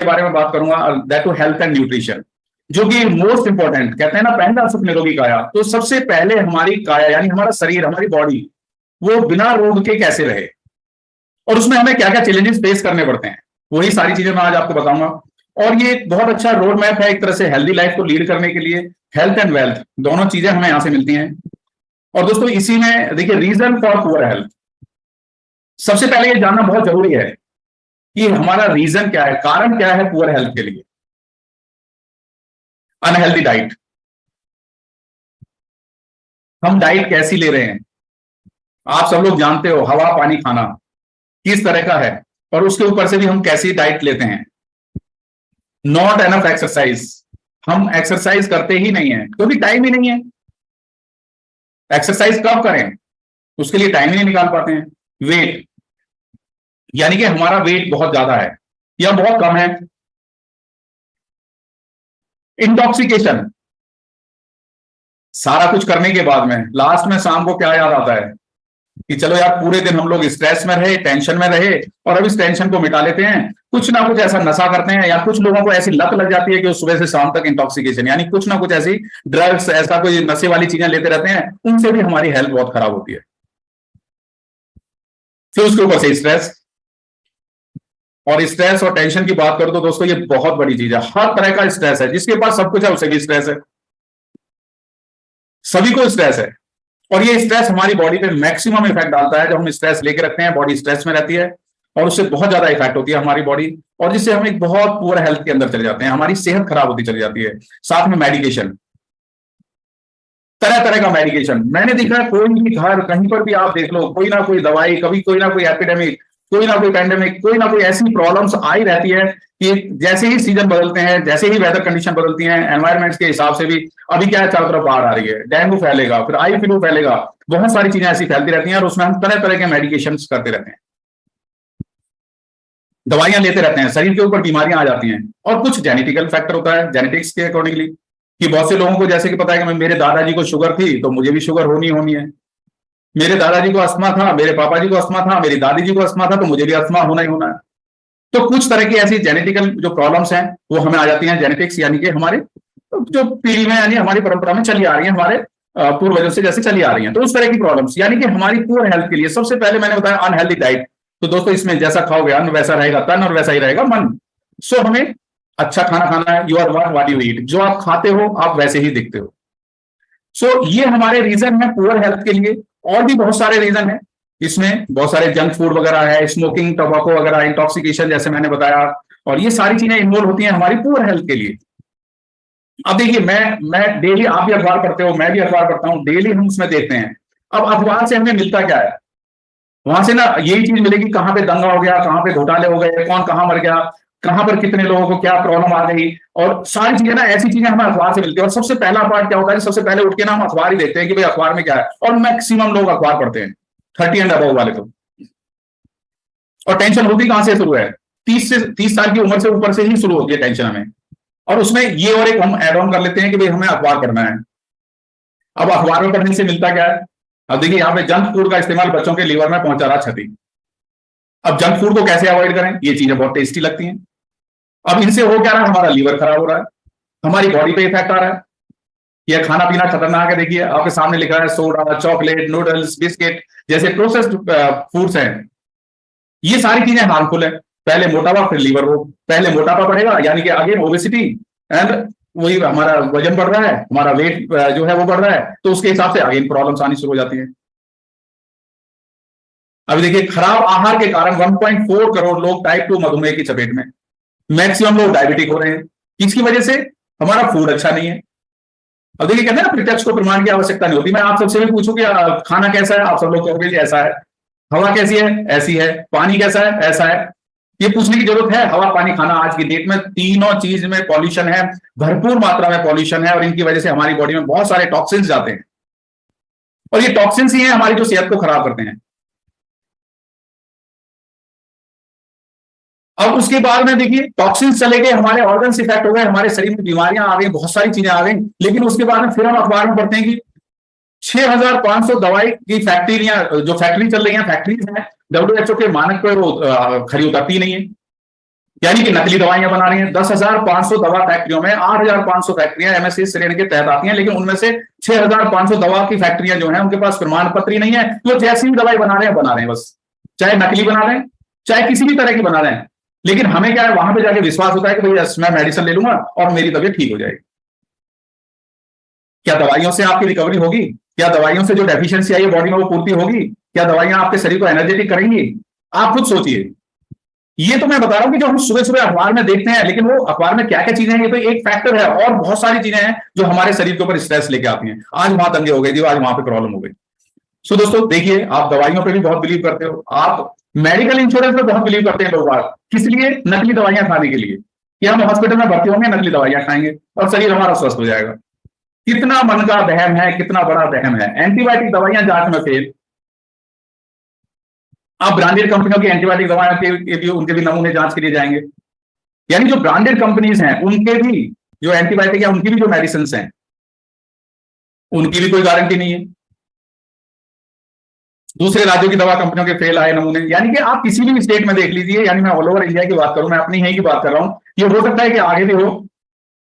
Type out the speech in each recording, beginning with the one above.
के बारे में बात करूंगा, that to health and nutrition, जो कि मोस्ट इंपॉर्टेंट। कहते हैं ना, पहला सुख निरोगी काया, तो सबसे पहले हमारी काया यानी हमारा शरीर, हमारी बॉडी, वो बिना रोग के कैसे रहे, और उसमें हमें क्या क्या चैलेंजेस फेस करने पड़ते हैं, वही सारी चीजें मैं आज आपको बताऊंगा। और ये बहुत अच्छा रोड मैप है एक तरह से हेल्दी लाइफ को लीड करने के लिए। हेल्थ एंड वेल्थ दोनों चीजें हमें यहां से मिलती हैं। और दोस्तों इसी में देखिए, रीजन फॉर पुअर हेल्थ, सबसे पहले ये जानना बहुत जरूरी है कि हमारा रीजन क्या है, कारण क्या है पुअर हेल्थ के लिए। अनहेल्दी डाइट, हम डाइट कैसी ले रहे हैं, आप सब लोग जानते हो, हवा पानी खाना किस तरह का है, और उसके ऊपर से भी हम कैसी डाइट लेते हैं। नॉट एनफ एक्सरसाइज, हम एक्सरसाइज करते ही नहीं है क्योंकि टाइम ही नहीं है। एक्सरसाइज कब करें, उसके लिए टाइम ही नहीं निकाल पाते हैं। वेट, यानी कि हमारा वेट बहुत ज्यादा है या बहुत कम है। इंटॉक्सिकेशन, सारा कुछ करने के बाद में लास्ट में शाम को क्या याद आता है कि चलो यार पूरे दिन हम लोग स्ट्रेस में रहे, टेंशन में रहे, और अब इस टेंशन को मिटा लेते हैं, कुछ ना कुछ ऐसा नशा करते हैं, या कुछ लोगों को ऐसी लत लग जाती है कि वो सुबह से शाम तक इंटॉक्सिकेशन, यानी कुछ ना कुछ ऐसी ड्रग्स, ऐसा कोई नशे वाली चीजें लेते रहते हैं, उनसे भी हमारी हेल्थ बहुत खराब होती है। फिर उसके ऊपर से स्ट्रेस, और स्ट्रेस और टेंशन की बात करो तो दोस्तों ये बहुत बड़ी चीज है। हर तरह का स्ट्रेस है, जिसके पास सब कुछ है उसे भी स्ट्रेस है, सभी को स्ट्रेस है। और ये स्ट्रेस हमारी बॉडी पे मैक्सिमम इफेक्ट डालता है। जब हम स्ट्रेस लेके रखते हैं, बॉडी स्ट्रेस में रहती है, और उससे बहुत ज्यादा इफेक्ट होती है हमारी बॉडी, और जिससे हम एक बहुत पुअर हेल्थ के अंदर चले जाते हैं, हमारी सेहत खराब होती चली जाती है। साथ में मेडिकेशन, तरह तरह का मेडिकेशन, मैंने देखा है कोई भी घर कहीं पर भी आप देख लो, कोई ना कोई दवाई, कभी कोई ना कोई एपिडेमिक, कोई ना कोई पैंडेमिक, कोई ना कोई ऐसी प्रॉब्लम्स आई रहती है कि जैसे ही सीजन बदलते हैं, जैसे ही वेदर कंडीशन बदलती हैं, एनवायरमेंट्स के हिसाब से भी, अभी क्या है, चारों तरफ बाढ़ आ रही है, डेंगू फैलेगा, फिर आई फ्लू फैलेगा, बहुत सारी चीजें ऐसी फैलती रहती हैं, और उसमें हम तरह तरह के मेडिकेशन करते रहते हैं, दवाइयां लेते रहते हैं, शरीर के ऊपर बीमारियां आ जाती हैं। और कुछ जेनेटिकल फैक्टर होता है, जेनेटिक्स के अकॉर्डिंगली, कि बहुत से लोगों को जैसे कि पता है कि मेरे दादाजी को शुगर थी तो मुझे भी शुगर होनी होनी है, मेरे दादाजी को अस्थमा था, मेरे पापा जी को अस्थमा था, मेरी दादी जी को अस्थमा था, तो मुझे भी अस्थमा होना ही होना है। तो कुछ तरह की ऐसी जेनेटिकल जो प्रॉब्लम्स हैं वो हमें आ जाती हैं। जेनेटिक्स यानी कि हमारे जो पीढ़ी में, यानी हमारी परंपरा में चली आ रही है, हमारे पूर्वजों से जैसे चली आ रही हैं, तो उस तरह की प्रॉब्लम्स, यानी कि हमारी पुअर हेल्थ के लिए सबसे पहले मैंने बताया अनहेल्दी डाइट। तो दोस्तों इसमें जैसा खाओगे अन्न वैसा रहेगा तन, और वैसा ही रहेगा मन। सो हमें अच्छा खाना खाना है, you are what you eat, जो आप खाते हो आप वैसे ही दिखते हो। सो ये हमारे रीजन है पुअर हेल्थ के लिए। और भी बहुत सारे रीजन है, इसमें बहुत सारे जंक फूड वगैरह है, स्मोकिंग, टोबैको वगैरह, इंटॉक्सिकेशन जैसे मैंने बताया, और ये सारी चीजें इन्वॉल्व होती हैं हमारी पुअर हेल्थ के लिए। अब देखिए, मैं डेली, आप भी अखबार पढ़ते हो, मैं भी अखबार पढ़ता हूं, डेली हम उसमें देखते हैं। अब अखबार से हमें मिलता क्या है, वहां से ना यही चीज मिलेगी, कहां पे दंगा हो गया, कहां पे घोटाले हो गए, कौन कहां मर गया, कहां पर कितने लोगों को क्या प्रॉब्लम आ गई, और सारी चीजें ना, ऐसी चीजें हमें अखबार से मिलती है। और सबसे पहला पार्ट क्या होता है, सबसे पहले उठ के ना हम अखबार ही देखते हैं कि भाई अखबार में क्या है, और मैक्सिमम लोग अखबार पढ़ते हैं 30 एंड अबव वाले तो। और टेंशन होती कहां से शुरू है, 30 साल की उम्र से ऊपर से ही शुरू होती है टेंशन हमें। और उसमें ये और एक हम एड ऑन कर लेते हैं कि भाई हमें अखबार पढ़ना है। अब अखबार में पढ़ने से मिलता क्या है, अब देखिए यहाँ पे जंक फूड का इस्तेमाल बच्चों के लीवर में पहुंचा रहा क्षति। अब जंक फूड को कैसे अवॉइड करें, ये चीजें बहुत टेस्टी लगती हैं। अब इनसे हो क्या रहा है, हमारा लीवर खराब हो रहा है, हमारी बॉडी पे इफेक्ट आ रहा है। यह खाना पीना खतरनाक है, देखिए आपके सामने लिखा है सोडा, चॉकलेट, नूडल्स, बिस्किट जैसे प्रोसेस्ड फूड्स हैं, ये सारी चीजें हार्मफुल है। पहले मोटापा फिर लीवर रोग, पहले मोटापा बढ़ेगा यानी कि अगेन ओबेसिटी, एंड वही हमारा वजन बढ़ रहा है, हमारा वेट जो है वो बढ़ रहा है, तो उसके हिसाब से अगेन प्रॉब्लम्स आनी शुरू हो जाती है। अभी देखिए, खराब आहार के कारण 1.4 करोड़ लोग टाइप 2 मधुमेह की चपेट में, मैक्सिमम लोग डायबिटिक हो रहे हैं। किसकी वजह से, हमारा फूड अच्छा नहीं है। अब देखिए, कहते हैं ना प्रत्यक्ष को प्रमाण की आवश्यकता नहीं होती। मैं आप सबसे भी पूछूं कि खाना कैसा है, आप सब लोग कहोगे ऐसा है, हवा कैसी है, ऐसी है, पानी कैसा है, ऐसा है। ये पूछने की जरूरत है, हवा पानी खाना, आज की डेट में तीनों चीज में पॉल्यूशन है, भरपूर मात्रा में पॉल्यूशन है, और इनकी वजह से हमारी बॉडी में बहुत सारे टॉक्सिन्स जाते हैं, और ये टॉक्सिन्स ही हैं हमारी जो सेहत को खराब करते हैं। अब उसके बाद में देखिए, टॉक्सिन्स चले गए, हमारे ऑर्गन्स इफेक्ट हो गए, हमारे शरीर में बीमारियां आ गई, बहुत सारी चीजें आ गई, लेकिन उसके बाद में फिर हम अखबार में पढ़ते हैं कि 6500 दवाई की फैक्ट्रियां, जो फैक्ट्री चल रही हैं, फैक्ट्रीज हैं, WHO के मानक पर वो खरी उतरती नहीं है। यानी कि नकली दवाइयां बना रही हैं। 10,500 दवा फैक्ट्रियों में 8,500 फैक्ट्रियां एमएससी श्रेणी के तहत आती हैं, लेकिन उनमें से 6,500 दवा की फैक्ट्रियां जो हैं उनके पास प्रमाण पत्र ही नहीं है, तो जैसी भी दवाई बना रहे हैं बस, चाहे नकली बना रहे हैं चाहे किसी भी तरह की बना रहे हैं। लेकिन हमें क्या है, वहां पे जाके विश्वास होता है कि भैया मैं मेडिसिन ले लूंगा और मेरी तबीयत ठीक हो जाएगी। क्या दवाइयों से आपकी रिकवरी होगी? क्या दवाइयों से जो डेफिशिएंसी आई है बॉडी में वो पूर्ति होगी? क्या दवाइयां आपके शरीर को एनर्जेटिक करेंगी? आप खुद सोचिए। ये तो मैं बता रहा हूं कि जो हम सुबह सुबह अखबार में देखते हैं, लेकिन वो अखबार में क्या क्या चीजें हैं ये तो एक फैक्टर है, और बहुत सारी चीजें हैं जो हमारे शरीर के ऊपर स्ट्रेस लेके आती हैं। आज वहां दंगे हो गए जी, आज वहां पे प्रॉब्लम हो गई। सो दोस्तों देखिए, आप दवाइयों पे भी बहुत बिलीव करते हो, आप मेडिकल इंश्योरेंस पे बहुत बिलीव करते हैं लोग आज। किस लिए? नकली दवाइयां खाने के लिए, कि हम हॉस्पिटल में भर्ती होंगे, नकली दवाइयां खाएंगे और शरीर हमारा स्वस्थ हो जाएगा। कितना मन का वहम है, कितना बड़ा वहम है। एंटीबायोटिक दवाइयां जांच में फेल। अब ब्रांडेड कंपनियों की एंटीबायोटिक दवाइयां के भी उनके भी नमूने जांच के लिए जाएंगे। यानी जो ब्रांडेड कंपनीज हैं उनके भी जो एंटीबायोटिक है, उनकी भी जो मेडिसिन हैं, उनकी भी कोई गारंटी नहीं है। दूसरे राज्यों की दवा कंपनियों के फेल आए नमूने। यानी कि आप किसी भी स्टेट में देख लीजिए, यानी मैं ऑल ओवर इंडिया की बात करूं, मैं अपनी ही की बात कर रहा हूं, ये हो सकता है कि आगे भी हो,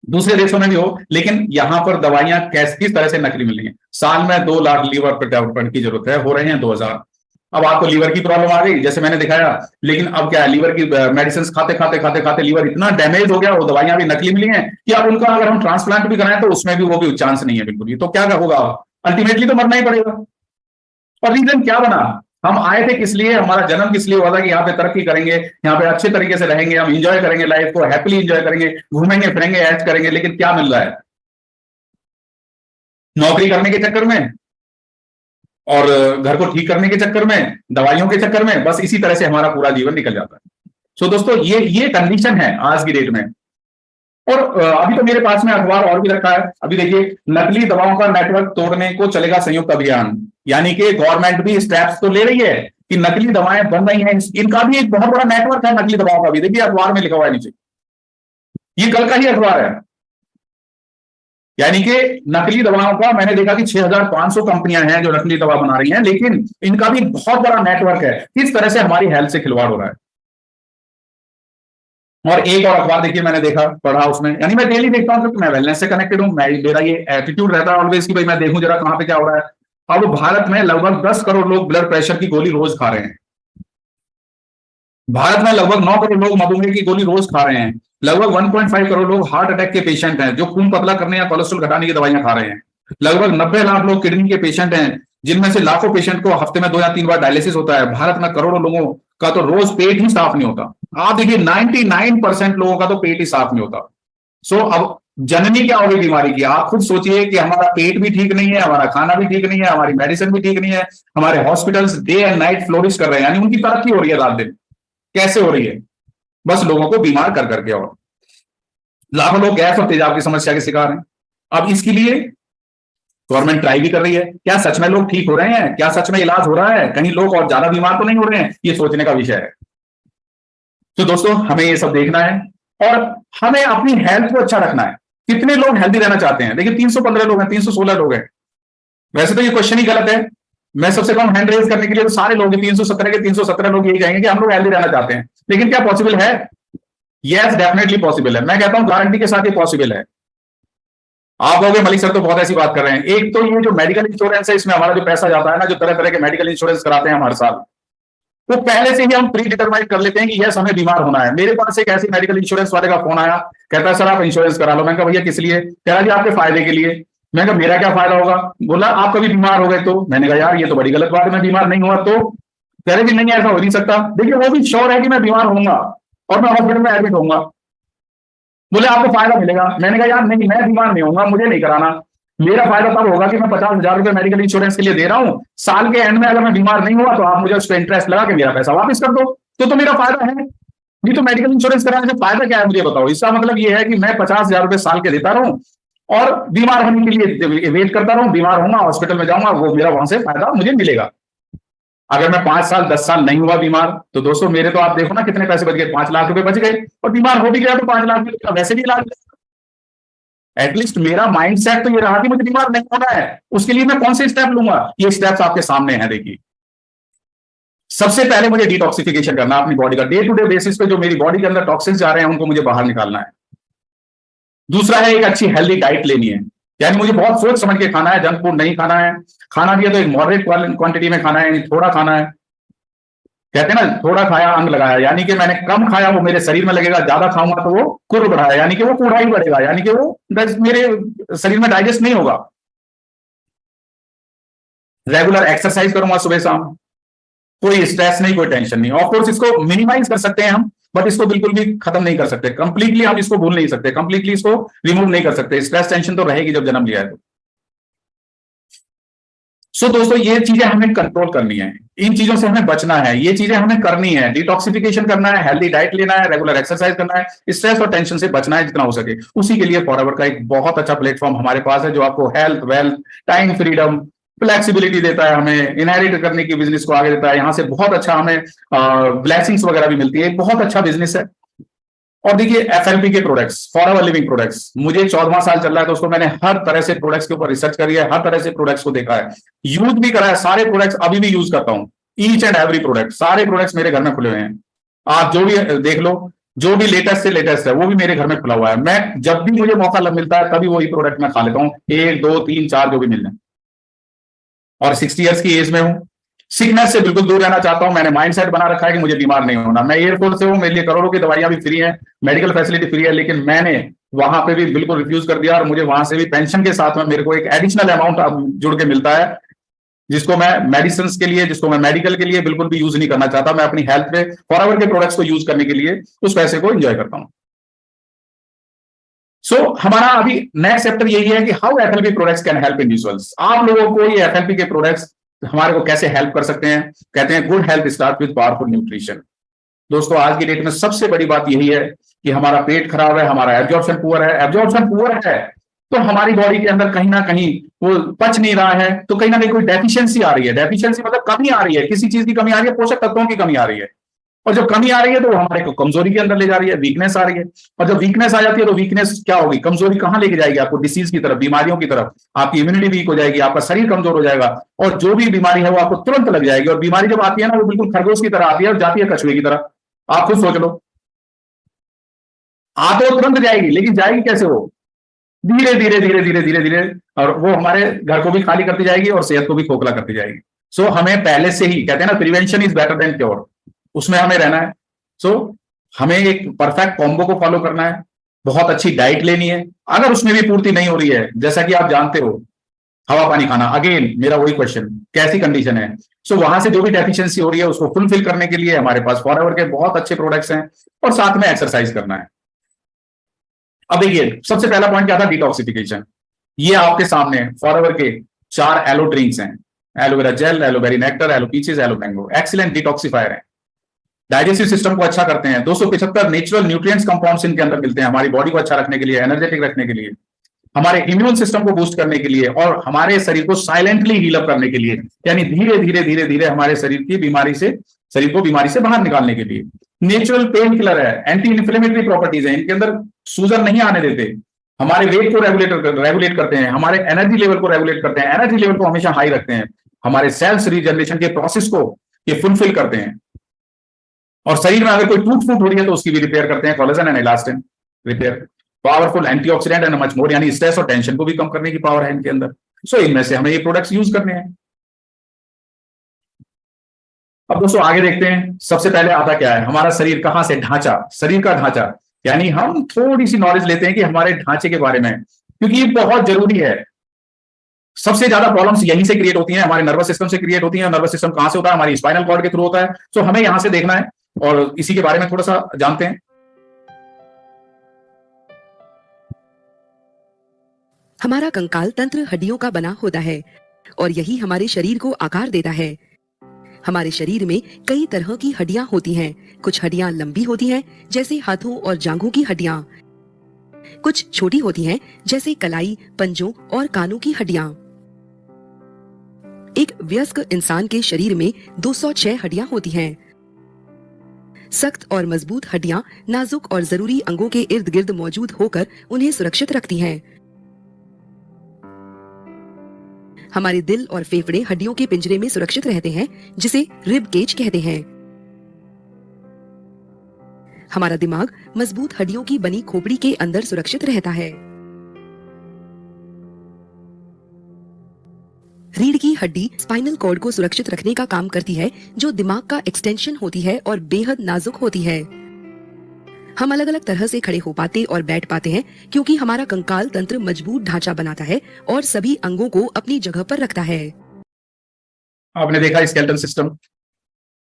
दूसरे देशों में भी हो, लेकिन यहां पर दवाइयां किस तरह से नकली मिल रही है। साल में 2 लाख लीवर प्रत्यारोपण की जरूरत है, हो रहे हैं 2,000। अब आपको लीवर की प्रॉब्लम आ गई जैसे मैंने दिखाया, लेकिन अब क्या है, लीवर की मेडिसिन खाते खाते खाते खाते लीवर इतना डैमेज हो गया, वो दवाइयां भी नकली मिली हैं कि अब उनका अगर हम ट्रांसप्लांट भी कराएं तो उसमें भी वो भी चांस नहीं है बिल्कुल भी। तो क्या होगा? अल्टीमेटली तो मरना ही पड़ेगा। और रीजन क्या बना? हम आए थे किस लिए, हमारा जन्म किस लिए हुआ था कि यहाँ पे तरक्की करेंगे, यहाँ पे अच्छे तरीके से रहेंगे, हम इंजॉय करेंगे लाइफ को, हैप्पीली इंजॉय करेंगे, घूमेंगे फिरेंगे, ऐश करेंगे। लेकिन क्या मिल रहा है? नौकरी करने के चक्कर में और घर को ठीक करने के चक्कर में, दवाइयों के चक्कर में, बस इसी तरह से हमारा पूरा जीवन निकल जाता है। सो दोस्तों ये कंडीशन है आज की डेट में। और अभी तो मेरे पास में अखबार और भी रखा है। अभी देखिए, नकली दवाओं का नेटवर्क तोड़ने को चलेगा संयुक्त अभियान। यानी कि गवर्नमेंट भी स्टेप्स तो ले रही है कि नकली दवाएं बन रही हैं, इनका भी एक बहुत बड़ा नेटवर्क है नकली दवाओं का भी। देखिए अखबार में लिखा हुआ है नीचे, ये कल का ही अखबार है। यानी कि नकली दवाओं का मैंने देखा कि 6,500 कंपनियां हैं जो नकली दवा बना रही हैं, लेकिन इनका भी बहुत बड़ा नेटवर्क है। किस तरह से हमारी हेल्थ से खिलवाड़ हो रहा है। और एक और अखबार देखिए, मैंने देखा पढ़ा उसमें, यानी मैं डेली देखता हूं क्योंकि मैं वेलनेस से कनेक्टेड हूं, मेरा ये एटीट्यूड रहता है ऑलवेज कि भाई मैं देखूं जरा कहां पे क्या हो रहा है। अब भारत में लगभग 10 करोड़ लोग ब्लड प्रेशर की गोली रोज खा रहे हैं। भारत में लगभग 9 करोड़ लोग मधुमेह की गोली रोज खा रहे हैं। लगभग 1.5 करोड़ लोग हार्ट अटैक के पेशेंट हैं जो खून पतला करने या कोलेस्ट्रॉल घटाने की दवाइयां खा रहे हैं। लगभग 90 लाख लोग किडनी के पेशेंट हैं, जिनमें से लाखों पेशेंट को हफ्ते में 2 या 3 बार डायलिसिस होता है। भारत में करोड़ों लोगों का तो रोज पेट ही साफ नहीं होता। आप देखिए 99% लोगों का तो पेट ही साफ नहीं होता। सो अब जननी क्या होगी बीमारी की? आप खुद सोचिए कि हमारा पेट भी ठीक नहीं है, हमारा खाना भी ठीक नहीं है, हमारी मेडिसिन भी ठीक नहीं है, हमारे hospitals day and night flourish कर रहे हैं, यानी उनकी तरक्की हो रही है रात दिन। कैसे हो रही है? बस लोगों को बीमार कर करके। और लाखों लोग गैस और तेजाब की समस्या के शिकार हैं। अब इसके लिए गवर्नमेंट ट्राई भी कर रही है। क्या सच में लोग ठीक हो रहे हैं? क्या सच में इलाज हो रहा है? कहीं लोग और ज्यादा बीमार तो नहीं हो रहे हैं? ये सोचने का विषय है। तो दोस्तों हमें ये सब देखना है और हमें अपनी हेल्थ को अच्छा रखना है। कितने लोग हेल्दी रहना चाहते हैं? देखिए 315 लोग हैं, 316 लोग हैं। वैसे तो ये क्वेश्चन ही गलत है। मैं सबसे कम हैंड रेज करने के लिए तो सारे लोग 317 के 317 लोग यही कहेंगे कि हम लोग हेल्दी रहना चाहते हैं। लेकिन क्या पॉसिबल है? यस, डेफिनेटली पॉसिबल है। मैं कहता हूं गारंटी के साथ ये पॉसिबल है। आप लोग मलिक सर तो बहुत ऐसी बात कर रहे हैं। एक तो ये जो मेडिकल इंश्योरेंस है, इसमें हमारा जो पैसा जाता है ना, जो तरह तरह के मेडिकल इंश्योरेंस कराते हैं हम हर साल, तो पहले से ही हम प्री डिटरमाइन कर लेते हैं कि यस हमें बीमार होना है। मेरे पास एक ऐसी मेडिकल इंश्योरेंस वाले का फोन आया, कहता है सर आप इंश्योरेंस करा लो। मैंने कहा भैया किस लिए? कह रहा जी आपके फायदे के लिए। मैंने कहा मेरा क्या फायदा होगा? बोला आप कभी बीमार हो गए तो। मैंने कहा यार ये तो बड़ी गलत बात है, मैं बीमार नहीं हुआ तो। कह रहे कि नहीं ऐसा हो नहीं सकता। देखिए वो भी श्योर है कि मैं बीमार होऊंगा और मैं हॉस्पिटल में एडमिट होऊंगा। बोले आपको फायदा मिलेगा। मैंने कहा यार नहीं, मैं बीमार नहीं होऊंगा, मुझे नहीं कराना। मेरा फायदा तब होगा कि मैं 50,000 रुपए मेडिकल इंश्योरेंस के लिए दे रहा हूं, साल के एंड में अगर मैं बीमार नहीं हुआ तो आप मुझे उस पर इंटरेस्ट लगा के मेरा पैसा वापस कर दो। तो मेरा फायदा है। नहीं तो मेडिकल इंश्योरेंस कराने से फायदा क्या है मुझे बताओ? इसका मतलब ये है कि मैं 50,000 रुपए साल के देता रहूं और बीमार होने के लिए वेट करता रहूं, बीमार होऊंगा, हॉस्पिटल में जाऊंगा, वो मेरा वहां से फायदा मुझे मिलेगा। अगर मैं 5 साल 10 साल नहीं हुआ बीमार तो दोस्तों मेरे तो आप देखो ना कितने पैसे बच गए, 5 लाख रुपए बच गए। और बीमार हो भी गया तो 5 लाख रुपए वैसे भी इलाज। एटलीस्ट मेरा माइंड सेट तो ये रहा कि मुझे बीमार नहीं होना है। उसके लिए मैं कौन से स्टेप लूंगा? ये स्टेप्स आपके सामने हैं। देखिए सबसे पहले मुझे डिटॉक्सिफिकेशन करना अपनी बॉडी का, डे टू डे बेसिस पे जो मेरी बॉडी के अंदर टॉक्सिन्स जा रहे हैं उनको मुझे बाहर निकालना है। दूसरा है एक अच्छी हेल्दी डाइट लेनी है, यानी मुझे बहुत सोच समझ के खाना है, जंक फूड नहीं खाना है, खाना भी है तो एक मॉडरेट क्वांटिटी में खाना है, यानी थोड़ा खाना है। कहते हैं ना थोड़ा खाया अंग लगाया, यानी कि मैंने कम खाया वो मेरे शरीर में लगेगा, ज्यादा खाऊंगा तो वो कुर्र बढ़ाया, यानी कि वो कूड़ा ही बढ़ेगा, यानी कि वो मेरे शरीर में डाइजेस्ट नहीं होगा। रेगुलर एक्सरसाइज करूंगा सुबह शाम, कोई स्ट्रेस नहीं, कोई टेंशन नहीं। ऑफ कोर्स इसको मिनिमाइज कर सकते हैं हम, बट इसको बिल्कुल भी खत्म नहीं कर सकते, कंप्लीटली हम इसको भूल नहीं सकते, कंप्लीटली इसको रिमूव नहीं कर सकते। स्ट्रेस टेंशन तो रहेगी जब जन्म लिया है तो। सो दोस्तों ये चीजें हमें कंट्रोल करनी है, इन चीजों से हमें बचना है, ये चीजें हमें करनी है, डिटॉक्सिफिकेशन करना है, हेल्दी डाइट लेना है, रेगुलर एक्सरसाइज करना है, स्ट्रेस और टेंशन से बचना है जितना हो सके। उसी के लिए फॉरएवर का एक बहुत अच्छा प्लेटफॉर्म हमारे पास है, जो आपको health, wealth, time freedom, flexibility देता है, हमें इनहेरिट करने की बिजनेस को आगे देता है, यहाँ से बहुत अच्छा हमें ब्लेसिंग्स वगैरह भी मिलती है, बहुत अच्छा बिजनेस है। और देखिए एफएलपी के प्रोडक्ट्स, फॉरएवर लिविंग प्रोडक्ट्स, मुझे 14वां साल चल रहा है दोस्तों, मैंने हर तरह से प्रोडक्ट्स के ऊपर रिसर्च करी है, हर तरह से प्रोडक्ट्स को देखा है, यूज भी करा है, सारे प्रोडक्ट्स अभी भी यूज करता हूं, ईच एंड एवरी प्रोडक्ट, सारे प्रोडक्ट्स मेरे घर में खुले हुए हैं। आप जो भी देख लो, जो भी लेटेस्ट से लेटेस्ट है वो भी मेरे घर में खुला हुआ है। मैं जब भी मुझे मौका मिलता है तभी वही प्रोडक्ट मैं खा लेता हूँ, 1 2 3 4 जो भी मिल जाए। और 60 ईयर्स की एज में हूं, सिकनेस से बिल्कुल दूर रहना चाहता हूं, मैंने माइंडसेट बना रखा है कि मुझे बीमार नहीं होना। मैं एयरफोर्स से हूं, मेरे लिए करोड़ों की दवाइयां भी फ्री हैं, मेडिकल फैसिलिटी फ्री है, लेकिन मैंने वहां पे भी बिल्कुल रिफ्यूज कर दिया, और मुझे वहां से भी पेंशन के साथ में मेरे को एक एडिशनल अमाउंट जुड़ के मिलता है, जिसको मैं मेडिसिन के लिए, जिसको मैं मेडिकल के लिए बिल्कुल भी यूज नहीं करना चाहता। मैं अपनी हेल्थ पे फॉरएवर के प्रोडक्ट्स को यूज करने के लिए उस पैसे को एंजॉय करता हूं। हमारा अभी नेक्स्ट चैप्टर यही है कि how FLP products can help individuals. आप लोगों को ये एफएलपी के प्रोडक्ट्स हमारे को कैसे हेल्प कर सकते हैं। कहते हैं good health start with powerful nutrition. दोस्तों आज की डेट में सबसे बड़ी बात यही है कि हमारा पेट खराब है, हमारा एब्जॉर्प्शन पुअर है। एब्जॉर्प्शन पुअर है तो हमारी बॉडी के अंदर कहीं ना कहीं वो पच नहीं रहा है, तो कहीं ना कहीं कोई डेफिशिएंसी आ रही है। डेफिशिएंसी मतलब कमी आ रही है, किसी चीज की कमी आ रही है, पोषक तत्वों की कमी आ रही है। और जब कमी आ रही है तो वो हमारे को कमजोरी के अंदर ले जा रही है, वीकनेस आ रही है। और जब वीकनेस आ जाती है तो वीकनेस क्या होगी, कमजोरी कहां लेके जाएगी आपको, डिसीज की तरफ, बीमारियों की तरफ। आपकी इम्यूनिटी वीक हो जाएगी, आपका शरीर कमजोर हो जाएगा, और जो भी बीमारी है वो आपको तुरंत लग जाएगी। और बीमारी जब आती है ना, वो बिल्कुल खरगोश की तरह आती है और जाती है कछुए की तरह। आप खुद सोच लो, आ तो तुरंत जाएगी, लेकिन जाएगी कैसे वो, धीरे धीरे धीरे धीरे धीरे धीरे, और वो हमारे घर को भी खाली करती जाएगी और सेहत को भी खोखला करती जाएगी। हमें पहले से ही, कहते हैं ना prevention is better than cure, उसमें हमें रहना है। हमें एक परफेक्ट कॉम्बो को फॉलो करना है, बहुत अच्छी डाइट लेनी है। अगर उसमें भी पूर्ति नहीं हो रही है, जैसा कि आप जानते हो, हवा पानी खाना, अगेन मेरा वही क्वेश्चन, कैसी कंडीशन है। वहां से जो भी डेफिशिएंसी हो रही है उसको फुलफिल करने के लिए हमारे पास फॉरएवर के बहुत अच्छे प्रोडक्ट्स हैं, और साथ में एक्सरसाइज करना है। अब देखिए सबसे पहला पॉइंट क्या था, डिटॉक्सिफिकेशन। ये आपके सामने फॉरएवर के 4 एलो ड्रिंक्स हैं, एलोवेरा जेल, एलोवेरी nectar, aloe peaches, aloe mango. Excellent detoxifier है, डाइजेस्टिव सिस्टम को अच्छा करते हैं। 275 नेचुरल न्यूट्रिएंट्स कंपाउंड्स इनके अंदर मिलते हैं, हमारी बॉडी को अच्छा रखने के लिए, एनर्जेटिक रखने के लिए, हमारे इम्यून सिस्टम को बूस्ट करने के लिए, और हमारे शरीर को साइलेंटली हील अप करने के लिए, यानी धीरे धीरे धीरे धीरे हमारे शरीर की बीमारी से, शरीर को बीमारी से बाहर निकालने के लिए। नेचुरल पेन किलर है, एंटी इन्फ्लेमेटरी प्रॉपर्टीज है, इनके अंदर सूजन नहीं आने देते, हमारे वेट को रेगुलेट करते हैं, हमारे एनर्जी लेवल को रेगुलेट करते हैं, एनर्जी लेवल को हमेशा हाई रखते हैं, हमारे सेल्स रीजनरेशन के प्रोसेस को ये फुलफिल करते हैं। और शरीर में अगर कोई टूट फूट हो रही है तो उसकी भी रिपेयर करते हैं, collagen and elastin repair. Powerful antioxidant and much more, यानी स्ट्रेस और टेंशन को भी कम करने की पावर है इनके अंदर। इनमें से हमें ये प्रोडक्ट्स यूज करने हैं। अब दोस्तों आगे देखते हैं, सबसे पहले आता क्या है, हमारा शरीर कहां से, ढांचा, शरीर का ढांचा, यानी हम थोड़ी सी नॉलेज लेते हैं कि हमारे ढांचे के बारे में, क्योंकि ये बहुत जरूरी है। सबसे ज्यादा प्रॉब्लम्स यहीं से क्रिएट होती हैं, हमारे नर्वस सिस्टम से क्रिएट होती हैं। नर्वस सिस्टम कहां से होता है, हमारी स्पाइनल कॉर्ड के थ्रू होता है। हमें यहां से देखना है और इसी के बारे में थोड़ा सा जानते हैं। हमारा कंकाल तंत्र हड्डियों का बना होता है और यही हमारे शरीर को आकार देता है। हमारे शरीर में कई तरह की हड्डियां होती हैं। कुछ हड्डियां लंबी होती हैं, जैसे हाथों और जांघों की हड्डियां। कुछ छोटी होती हैं, जैसे कलाई, पंजों और कानों की हड्डियां। एक वयस्क इंसान के शरीर में 206 हड्डियां होती हैं। सख्त और मजबूत हड्डियां नाजुक और जरूरी अंगों के इर्द गिर्द मौजूद होकर उन्हें सुरक्षित रखती हैं। हमारे दिल और फेफड़े हड्डियों के पिंजरे में सुरक्षित रहते हैं, जिसे रिब केज कहते हैं। हमारा दिमाग मजबूत हड्डियों की बनी खोपड़ी के अंदर सुरक्षित रहता है। रीढ़ की हड्डी स्पाइनल कॉर्ड को सुरक्षित रखने का काम करती है, जो दिमाग का एक्सटेंशन होती है और बेहद नाजुक होती है। हम अलग अलग तरह से खड़े हो पाते और बैठ पाते हैं, क्योंकि हमारा कंकाल तंत्र मजबूत ढांचा बनाता है और सभी अंगों को अपनी जगह पर रखता है। आपने देखा स्केलेटल सिस्टम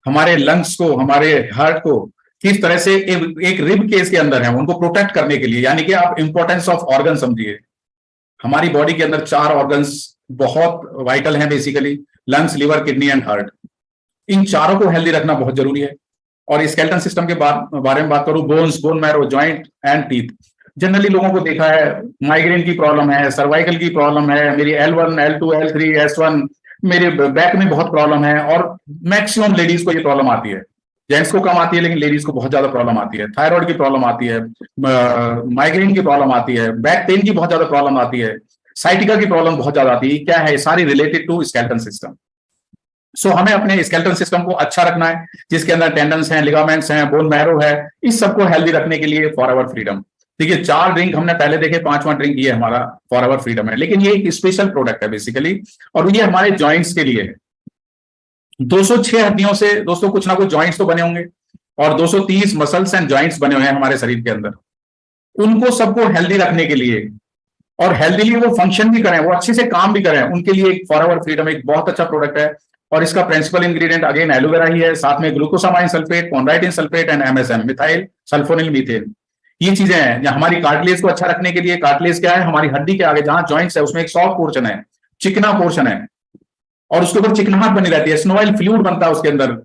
हमारे लंग्स को, हमारे हार्ट को किस तरह से एक रिब केस के अंदर है, उनको प्रोटेक्ट करने के लिए। यानी कि आप इंपॉर्टेंस ऑफ ऑर्गन समझिए। हमारी बॉडी के अंदर 4 ऑर्गन्स बहुत वाइटल हैं basically, lungs, liver, kidney and heart. इन चारों को हेल्दी रखना बहुत जरूरी है। और स्केलेटल सिस्टम के बारे में बात करूं, bones, bone marrow, joint and teeth. Generally लोगों को देखा है माइग्रेन की प्रॉब्लम है, सर्वाइकल की प्रॉब्लम है, मेरी L1, L2, L3, S1, मेरे बैक में बहुत प्रॉब्लम है। और मैक्सिमम लेडीज को ये प्रॉब्लम आती है। जेंट्स को कम आती है, लेकिन लेडीज को बहुत ज्यादा प्रॉब्लम आती है। थायराइड की प्रॉब्लम आती है, माइग्रेन की प्रॉब्लम आती है, बैक पेन की बहुत ज्यादा प्रॉब्लम आती है, साइटिका की प्रॉब्लम बहुत ज्यादा आती है। क्या है? सारी रिलेटेड टू स्केलेटल सिस्टम। सो हमें अपने स्केलेटल सिस्टम को अच्छा रखना है, जिसके अंदर टेंडन्स हैं, लिगामेंट्स हैं, बोन मैरो है। इस सबको हेल्दी रखने के लिए फॉरएवर फ्रीडम। देखिए 4 ड्रिंक हमने पहले देखे, 5वां ड्रिंक ये हमारा फॉरएवर फ्रीडम है। लेकिन ये एक स्पेशल प्रोडक्ट है बेसिकली, और ये हमारे जॉइंट्स के लिए है। 206 हड्डियों से दोस्तों कुछ ना कुछ जॉइंट्स तो बने होंगे, और 230 मसल्स एंड जॉइंट्स बने हुए हैं हमारे शरीर के अंदर। उनको सबको हेल्दी रखने के लिए, और हेल्दीली वो फंक्शन भी करें, वो अच्छे से काम भी करें, उनके लिए एक फॉरएवर फ्रीडम एक बहुत अच्छा प्रोडक्ट है। और इसका प्रिंसिपल इंग्रेडिएंट अगेन एलोवेरा ही है, साथ में glucosamine sulphate, chondroitin sulphate and MSM, methyl sulphonyl methane. ये चीजें हैं हमारी कार्टिलेज को अच्छा रखने के लिए। कार्टिलेज क्या है? हमारी हड्डी के आगे जहां जॉइंट्स है, उसमें एक सॉफ्ट पोर्शन है, चिकना पोर्शन है, और उसके ऊपर चिकनाहट बनी रहती है, स्नोइल फ्लूइड बनता है उसके अंदर,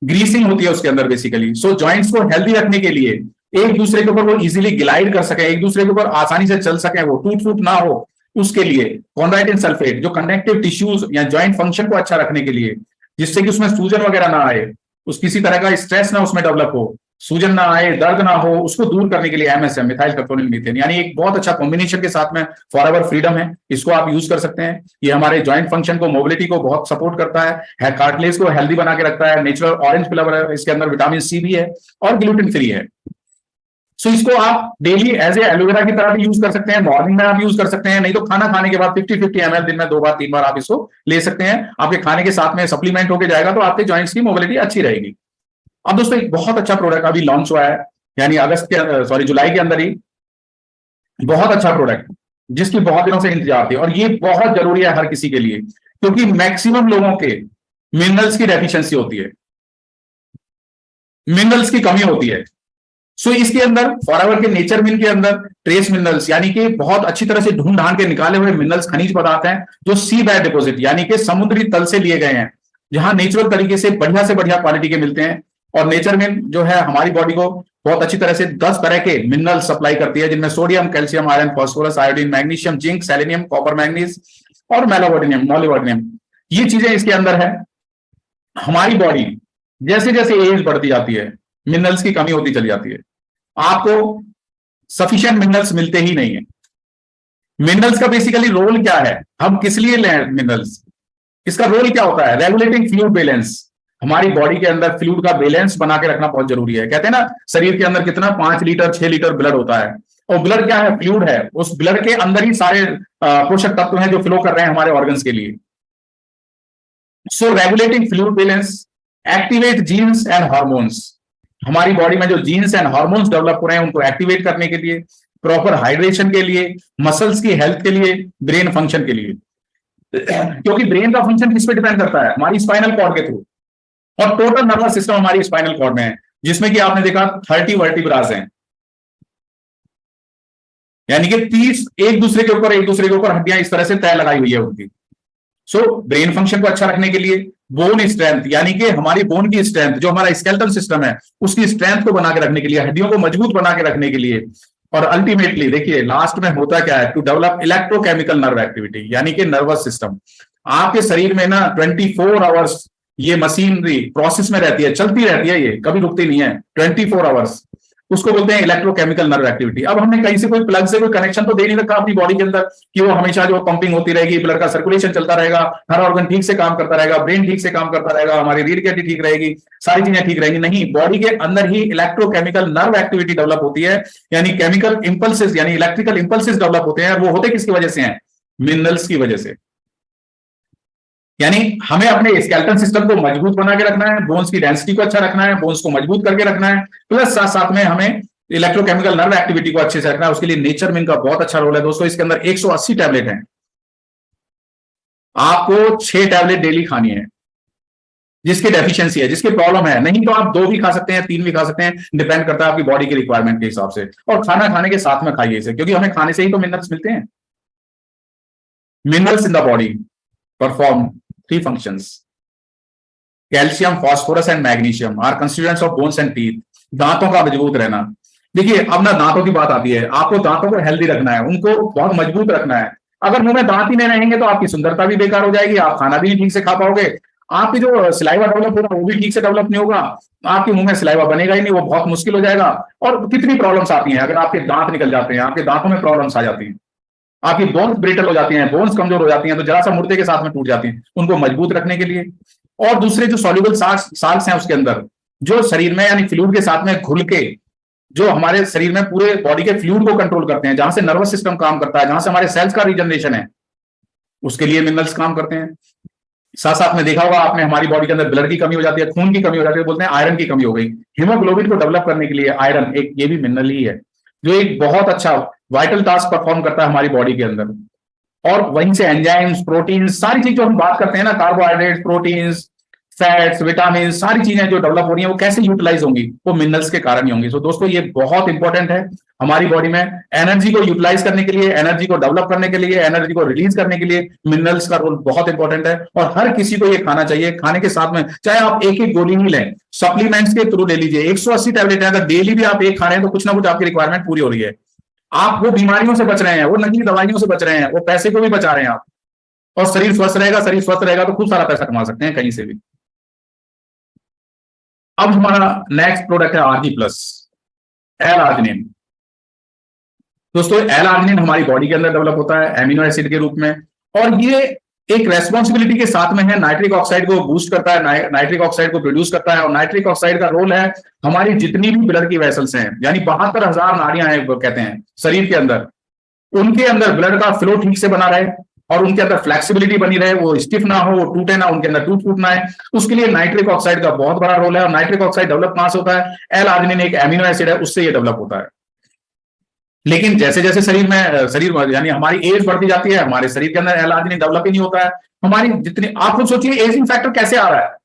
ग्रीसिंग होती है उसके अंदर बेसिकली। सो जॉइंट्स को हेल्दी रखने के लिए, एक दूसरे के ऊपर वो इजीली ग्लाइड कर सके, एक दूसरे के ऊपर आसानी से चल सके, वो टूट फूट ना हो, उसके लिए कॉन्ड्राइटिन सल्फेट जो कनेक्टिव टिश्यूज या जॉइंट फंक्शन को अच्छा रखने के लिए, जिससे कि उसमें सूजन वगैरह ना आए, उस किसी तरह का स्ट्रेस ना उसमें डेवलप हो, सूजन ना आए, दर्द ना हो, उसको दूर करने के लिए MSM, मिथाइल सल्फोनिल मीथेन। यानी एक बहुत अच्छा कॉम्बिनेशन के साथ में फॉरएवर फ्रीडम है। इसको आप यूज कर सकते हैं। ये हमारे जॉइंट फंक्शन को, मोबिलिटी को बहुत सपोर्ट करता है, कार्टिलेज को हेल्दी बना के रखता है, नेचुरल ऑरेंज फ्लेवर है, इसके अंदर विटामिन C भी है, और ग्लूटेन फ्री है। सो इसको आप डेली एज ए एलोवेरा की तरह भी यूज कर सकते हैं, मॉर्निंग में आप यूज कर सकते हैं, नहीं तो खाना खाने के बाद 50-50 ml दिन में 2 बार 3 बार आप इसको ले सकते हैं। आपके खाने के साथ में सप्लीमेंट होके जाएगा, तो आपके जॉइंट्स की मोबिलिटी अच्छी रहेगी। अब दोस्तों एक बहुत अच्छा प्रोडक्ट अभी लॉन्च हुआ है, यानी जुलाई के अंदर ही, बहुत अच्छा प्रोडक्ट जिसकी बहुत दिनों से इंतजार थी। और ये बहुत जरूरी है हर किसी के लिए, क्योंकि मैक्सिमम लोगों के मिनरल्स की डेफिशिएंसी होती है, मिनरल्स की कमी होती है। सो इसके अंदर फॉरएवर के नेचर मिन के अंदर ट्रेस मिनरल्स, यानी कि बहुत अच्छी तरह से ढूंढ ढांड के निकाले हुए मिनरल्स, खनिज पदार्थ हैं, जो सी बेड डिपोजिट यानी कि समुद्री तल से लिए गए हैं, जहां नेचुरल तरीके से बढ़िया क्वालिटी के मिलते हैं। और नेचर मिन जो है हमारी बॉडी को बहुत अच्छी तरह से 10 तरह के मिनरल सप्लाई करती है, जिनमें sodium, calcium, iron, phosphorus, iodine, magnesium, zinc, selenium, copper, manganese और मोलिब्डेनम। ये चीजें इसके अंदर है। हमारी बॉडी जैसे जैसे एज बढ़ती जाती है, मिनरल्स की कमी होती चली जाती है, आपको सफिशिएंट मिनरल्स मिलते ही नहीं है। मिनरल्स का बेसिकली रोल क्या है? हम किस लिए लें मिनरल्स? इसका रोल क्या होता है? Regulating fluid balance. हमारी बॉडी के अंदर फ्लूइड का बैलेंस बना के रखना बहुत जरूरी है। कहते हैं ना, शरीर के अंदर कितना 5 लीटर 6 लीटर ब्लड होता है, और ब्लड क्या है? फ्लूइड है। उस ब्लड के अंदर ही सारे पोषक तत्व हैं जो फ्लो कर रहे हैं हमारे ऑर्गन्स के लिए। So regulating fluid balance, activate genes and hormones. हमारी बॉडी में जो जीन्स एंड हार्मोन्स डेवलप हो रहे हैं, उनको एक्टिवेट करने के लिए, प्रॉपर हाइड्रेशन के लिए, मसल्स की हेल्थ के लिए, ब्रेन फंक्शन के लिए। क्योंकि ब्रेन का फंक्शन किस पे डिपेंड करता है? हमारी स्पाइनल कॉर्ड के थ्रू। और टोटल नर्वस सिस्टम हमारी स्पाइनल कॉर्ड में है, जिसमें कि आपने देखा 30 वर्टिब्रास हैं, यानी कि 30 एक दूसरे के ऊपर हड्डियां इस तरह से तय लगाई हुई है उनकी। सो ब्रेन फंक्शन को अच्छा रखने के लिए, बोन स्ट्रेंथ यानी कि हमारी बोन की स्ट्रेंथ, जो हमारा स्केलेटल सिस्टम है उसकी स्ट्रेंथ को बना के रखने के लिए, हड्डियों को मजबूत बना के रखने के लिए। और अल्टीमेटली देखिए लास्ट में होता क्या है? To develop electrochemical nerve activity, यानी कि नर्वस सिस्टम। आपके शरीर में ना 24 आवर्स ये मशीनरी प्रोसेस में रहती है, चलती रहती है, ये कभी रुकती नहीं है। 24 आवर्स उसको बोलते हैं इलेक्ट्रोकेमिकल नर्व एक्टिविटी। अब हमने कहीं से कोई प्लग से कोई कनेक्शन तो दे नहीं रखा अपनी बॉडी के अंदर कि वो हमेशा जो पंपिंग होती रहेगी, ब्लड का सर्कुलेशन चलता रहेगा, हर ऑर्गन ठीक से काम करता रहेगा, ब्रेन ठीक से काम करता रहेगा, हमारी रीढ़ की हड्डी ठीक रहेगी, सारी चीजें ठीक रहेंगी। नहीं, बॉडी के अंदर ही इलेक्ट्रोकेमिकल नर्व एक्टिविटी डेवलप होती है, यानी केमिकल इंपल्सेस यानी इलेक्ट्रिकल इंपल्सेस डेवलप होते हैं। वो होते किसकी वजह से हैं? मिनरल्स की वजह से। यानी हमें अपने स्केलेटन सिस्टम को मजबूत बना के रखना है, बोन्स की डेंसिटी को अच्छा रखना है, बोन्स को मजबूत करके रखना है, प्लस साथ साथ में हमें इलेक्ट्रोकेमिकल नर्व एक्टिविटी को अच्छे से रखना है। उसके लिए नेचर में इनका बहुत अच्छा रोल है दोस्तों। इसके अंदर 180 टैबलेट हैं, आपको 6 टैबलेट डेली खानी है। जिसकी डेफिशिएंसी है, जिसकी प्रॉब्लम है, नहीं तो आप 2 भी खा सकते हैं, 3 भी खा सकते हैं, डिपेंड करता है आपकी बॉडी की रिक्वायरमेंट के हिसाब से। और खाना खाने के साथ में खाइए इसे, क्योंकि हमें खाने से ही तो मिनरल्स मिलते हैं। Minerals in the body perform 3 functions. Calcium, phosphorus and magnesium are constituents of bones and teeth. दांतों का मजबूत रहना। देखिए, अब ना दांतों की बात आती है, आपको दांतों को हेल्दी रखना है, उनको बहुत मजबूत रखना है। अगर मुंह में दांत ही नहीं रहेंगे तो आपकी सुंदरता भी बेकार हो जाएगी, आप खाना भी नहीं ठीक से खा पाओगे, आपकी जो सिलाइवा डेवलप होगा वो भी ठीक से डेवलप नहीं होगा, आपके मुंह में सिलाइवा बनेगा ही नहीं, वो बहुत मुश्किल हो जाएगा। और कितनी प्रॉब्लम्स आती हैं अगर आपके दांत निकल जाते हैं, आपके दांतों में प्रॉब्लम्स आ जाती हैं, आपकी बोन्स ब्रिटल हो जाती हैं, बोन्स कमजोर हो जाती हैं, तो जरा सा मुर्दे के साथ में टूट जाती हैं। उनको मजबूत रखने के लिए और दूसरे जो सॉल्युबल साल्ट्स हैं उसके अंदर, जो शरीर में यानी फ्लूइड के साथ में घुल के जो हमारे शरीर में पूरे बॉडी के फ्लूइड को कंट्रोल करते हैं, जहां से नर्वस सिस्टम काम करता है, जहां से हमारे सेल्स का रिजनरेशन है, उसके लिए मिनरल्स काम करते हैं। साथ साथ में देखा होगा आपने, हमारी बॉडी के अंदर ब्लड की कमी हो जाती है, खून की कमी हो जाती है, बोलते हैं आयरन की कमी हो गई। हीमोग्लोबिन को डेवलप करने के लिए आयरन एक ये भी मिनरल ही है, जो एक बहुत अच्छा वाइटल टास्क परफॉर्म करता है हमारी बॉडी के अंदर। और वहीं से एंजाइम्स, प्रोटीन्स, सारी चीज जो हम बात करते हैं ना, कार्बोहाइड्रेट, प्रोटीन्स, फैट्स, विटामिन, सारी चीजें जो डेवलप हो रही हैं वो कैसे यूटिलाइज होंगी? वो मिनरल्स के कारण ही होंगी। तो दोस्तों ये बहुत इंपॉर्टेंट है हमारी बॉडी में एनर्जी को यूटिलाइज करने के लिए, एनर्जी को डेवलप करने के लिए, एनर्जी को रिलीज करने के लिए मिनरल्स का रोल बहुत इंपॉर्टेंट है। और हर किसी को ये खाना चाहिए। खाने के साथ में चाहे आप एक एक गोली ही लें, सप्लीमेंट्स के थ्रू ले लीजिए। 180 टैबलेट है, अगर डेली भी आप एक खा रहे हैं तो कुछ ना कुछ आपकी रिक्वायरमेंट पूरी हो रही है। आप वो बीमारियों से बच रहे हैं, वो नकली दवाइयों से बच रहे हैं, वो पैसे को भी बचा रहे हैं आप। और शरीर स्वस्थ रहेगा, शरीर स्वस्थ रहेगा तो खूब सारा पैसा कमा सकते हैं कहीं से भी। अब हमारा नेक्स्ट प्रोडक्ट है आरजी प्लस, एल-आर्जिनिन। दोस्तों एल-आर्जिनिन हमारी बॉडी के अंदर डेवलप होता है एमिनो एसिड के रूप में, और ये एक रेस्पॉन्सिबिलिटी के साथ में है, नाइट्रिक ऑक्साइड को बूस्ट करता है, नाइट्रिक ऑक्साइड को प्रोड्यूस करता है। और नाइट्रिक ऑक्साइड का रोल है हमारी जितनी भी ब्लड की वेसल्स हैं, यानी 72,000 नाड़ियां हैं कहते हैं शरीर के अंदर, उनके अंदर ब्लड का फ्लो ठीक से बना रहे और उनके अंदर फ्लेक्सिबिलिटी बनी रहे, वो स्टिफ ना हो, वो टूटे ना, उनके अंदर टूट फूटना है, उसके लिए नाइट्रिक ऑक्साइड का बहुत बड़ा रोल है। और नाइट्रिक ऑक्साइड डेवलप कहां से होता है? एल-आर्जिनिन एक एमिनो एसिड है, उससे ये डेवलप होता है। लेकिन जैसे जैसे शरीर यानी हमारी एज बढ़ती जाती है, हमारे शरीर के अंदर एल-आर्जिनिन डेवलप ही नहीं होता है। हमारी जितनी, आप खुद सोचिए एजिंग फैक्टर कैसे आ रहा है?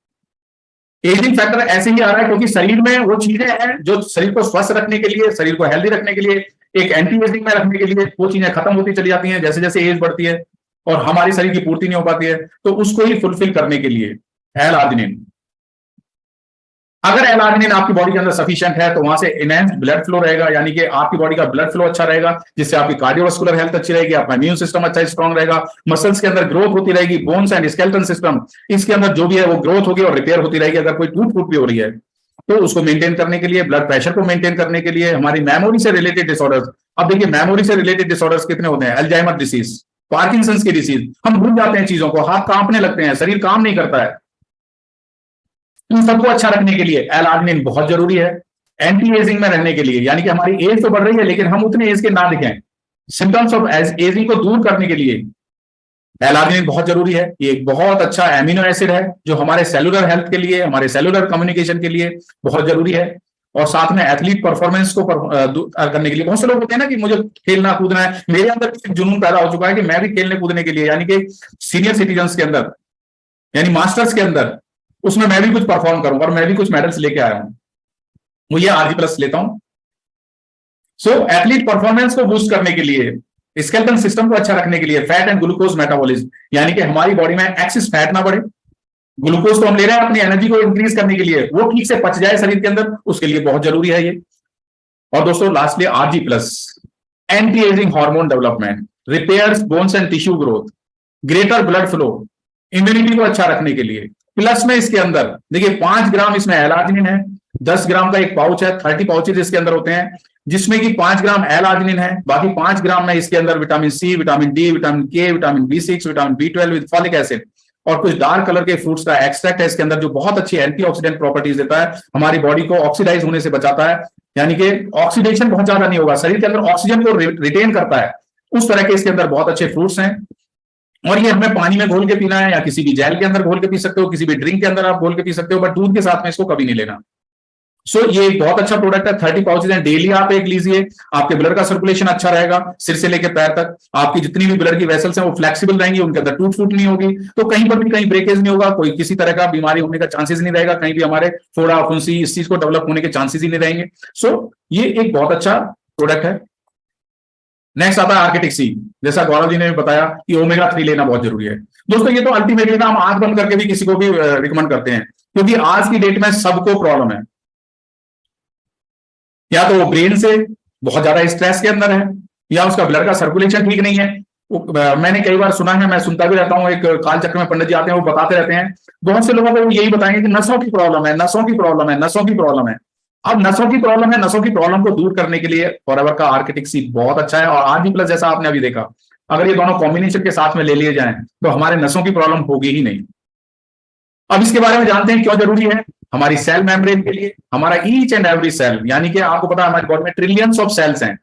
एजिंग फैक्टर ऐसे ही आ रहा है क्योंकि शरीर में वो चीजें हैं जो शरीर को स्वस्थ रखने के लिए, शरीर को हेल्दी रखने के लिए, एक एंटी एजिंग में रखने के लिए, वो चीजें खत्म होती चली जाती हैं जैसे जैसे एज बढ़ती है और हमारी शरीर की पूर्ति नहीं हो पाती है। तो उसको ही फुलफिल करने के लिए एल-आर्जिनिन, अगर एल-आर्जिनिन आपकी बॉडी के अंदर सफिशिएंट है तो वहां से इनहेंस्ड ब्लड फ्लो रहेगा, यानी कि आपकी बॉडी का ब्लड फ्लो अच्छा रहेगा, जिससे आपकी कार्डियोवास्कुलर हेल्थ अच्छी रहेगी, आपका इम्यून सिस्टम अच्छा स्ट्रांग रहेगा, मसल्स के अंदर ग्रोथ होती रहेगी, बोन्स एंड स्केलेटन सिस्टम इसके अंदर जो भी है वो ग्रोथ होगी और रिपेयर होती रहेगी। अगर कोई टूट फूट भी हो रही है तो उसको मेंटेन करने के लिए, ब्लड प्रेशर को मेंटेन करने के लिए, हमारी मेमोरी से रिलेटेड डिसऑर्डर्स, अब देखिए मेमोरी से रिलेटेड डिसऑर्डर्स कितने होते हैं? अल्जाइमर डिसीज, पार्किंसंस की डिसीज, हम भूल जाते हैं चीजों को, हाथ कांपने लगते हैं, शरीर काम नहीं करता है। इन सबको अच्छा रखने के लिए एल-आर्जिनिन बहुत जरूरी है। एंटी एजिंग में रहने के लिए, यानी कि हमारी एज तो बढ़ रही है लेकिन हम उतने एज के ना दिखें, सिम्टम्स ऑफ एजिंग को दूर करने के लिए एल-आर्जिनिन बहुत जरूरी है। ये एक बहुत अच्छा एमिनो एसिड है जो हमारे सेलुलर हेल्थ के लिए, हमारे सेलुलर कम्युनिकेशन के लिए बहुत जरूरी है। और साथ में एथलीट परफॉर्मेंस को करने के लिए, बहुत से लोग होते हैं ना कि मुझे खेलना कूदना है, मेरे अंदर एक जुनून पैदा हो चुका है कि मैं भी खेलने कूदने के लिए, यानी कि सीनियर सिटीजन्स के अंदर, यानी मास्टर्स के अंदर, उसमें मैं भी कुछ परफॉर्म करूंगा और मैं भी कुछ मेडल्स लेके आया हूं, वो ये आरजी प्लस लेता हूं। सो एथलीट परफॉर्मेंस को बूस्ट करने के लिए, स्केलेटन सिस्टम को अच्छा रखने के लिए, फैट एंड ग्लूकोज मेटाबॉलिज्म, यानी कि हमारी बॉडी में एक्सेस फैट ना बढ़े, ग्लूकोज तो हम ले रहे हैं अपनी एनर्जी को इंक्रीज करने के लिए, वो ठीक से पच जाए शरीर के अंदर, उसके लिए बहुत जरूरी है ये। और दोस्तों lastly ARGI plus, anti ageing hormone development, repairs bones and tissue growth, greater blood flow, immunity को अच्छा रखने के लिए। प्लस में इसके अंदर देखिए 5 ग्राम इसमें एल-आर्जिनिन है, 10 ग्राम का एक पाउच है, 30 पाउचेज इसके अंदर होते हैं, जिसमें कि 5 ग्राम एल आर्जिनिन है, बाकी 5 ग्राम में इसके अंदर vitamin C, vitamin D, vitamin K, vitamin B6, vitamin B12 with folic acid और कुछ डार्क कलर के फ्रूट्स का एक्सट्रैक्ट है इसके अंदर, जो बहुत अच्छी एंटीऑक्सीडेंट प्रॉपर्टीज देता है, हमारी बॉडी को ऑक्सीडाइज होने से बचाता है, यानी कि ऑक्सीडेशन बहुत ज्यादा नहीं होगा, शरीर के अंदर ऑक्सीजन को रिटेन करता है, उस तरह के इसके अंदर बहुत अच्छे फ्रूट्स हैं। और ये हमें पानी में घोल के पीना है या किसी भी जेल के अंदर घोल के पी सकते हो, किसी भी ड्रिंक के अंदर आप घोल के पी सकते हो, बट दूध के साथ में इसको कभी नहीं लेना। सो ये एक बहुत अच्छा प्रोडक्ट है, 30 पाउचेज हैं, डेली आप एक लीजिए, आपके ब्लड का सर्कुलेशन अच्छा रहेगा, सिर से लेकर पैर तक, आपकी जितनी भी ब्लड की वेसल्स हैं वो फ्लेक्सिबल रहेंगी, उनके अंदर टूट फूट नहीं होगी, तो कहीं पर भी कहीं ब्रेकेज नहीं होगा, कोई किसी तरह का बीमारी होने का चांसेस नहीं रहेगा, कहीं भी हमारे फोड़ा फुंसी इस चीज को डेवलप होने के चांसेस ही नहीं रहेंगे। सो ये एक बहुत अच्छा प्रोडक्ट है। नेक्स्ट आता है आर्किटिक सी, जैसा गौरव जी ने बताया कि ओमेगा-3 लेना बहुत जरूरी है। दोस्तों ये तो अल्टीमेटली ना हम आंख बंद करके भी किसी को भी रिकमेंड करते हैं, क्योंकि आज की डेट में सबको प्रॉब्लम है, या तो वो ब्रेन से बहुत ज्यादा स्ट्रेस के अंदर है, या उसका ब्लड का सर्कुलेशन ठीक नहीं है। मैंने कई बार सुना है, मैं सुनता भी रहता हूँ, एक कालचक्र में पंडित जी आते हैं, वो बताते रहते हैं, बहुत से लोगों को यही बताएंगे कि नसों की प्रॉब्लम है, नसों की प्रॉब्लम है, नसों की प्रॉब्लम है। अब नसों की प्रॉब्लम है, नसों की प्रॉब्लम को दूर करने के लिए फॉरएवर का आर्किटिक सी बहुत अच्छा है, और RD प्लस जैसा आपने अभी देखा, अगर ये दोनों कॉम्बिनेशन के साथ में ले लिए जाएं तो हमारे नसों की प्रॉब्लम होगी ही नहीं। अब इसके बारे में जानते हैं क्यों जरूरी है। हमारी सेल मेम्ब्रेन के लिए, हमारा ईच एंड एवरी सेल, यानी कि आपको पता है हमारी बॉडी में ट्रिलियंस ऑफ सेल्स हैं,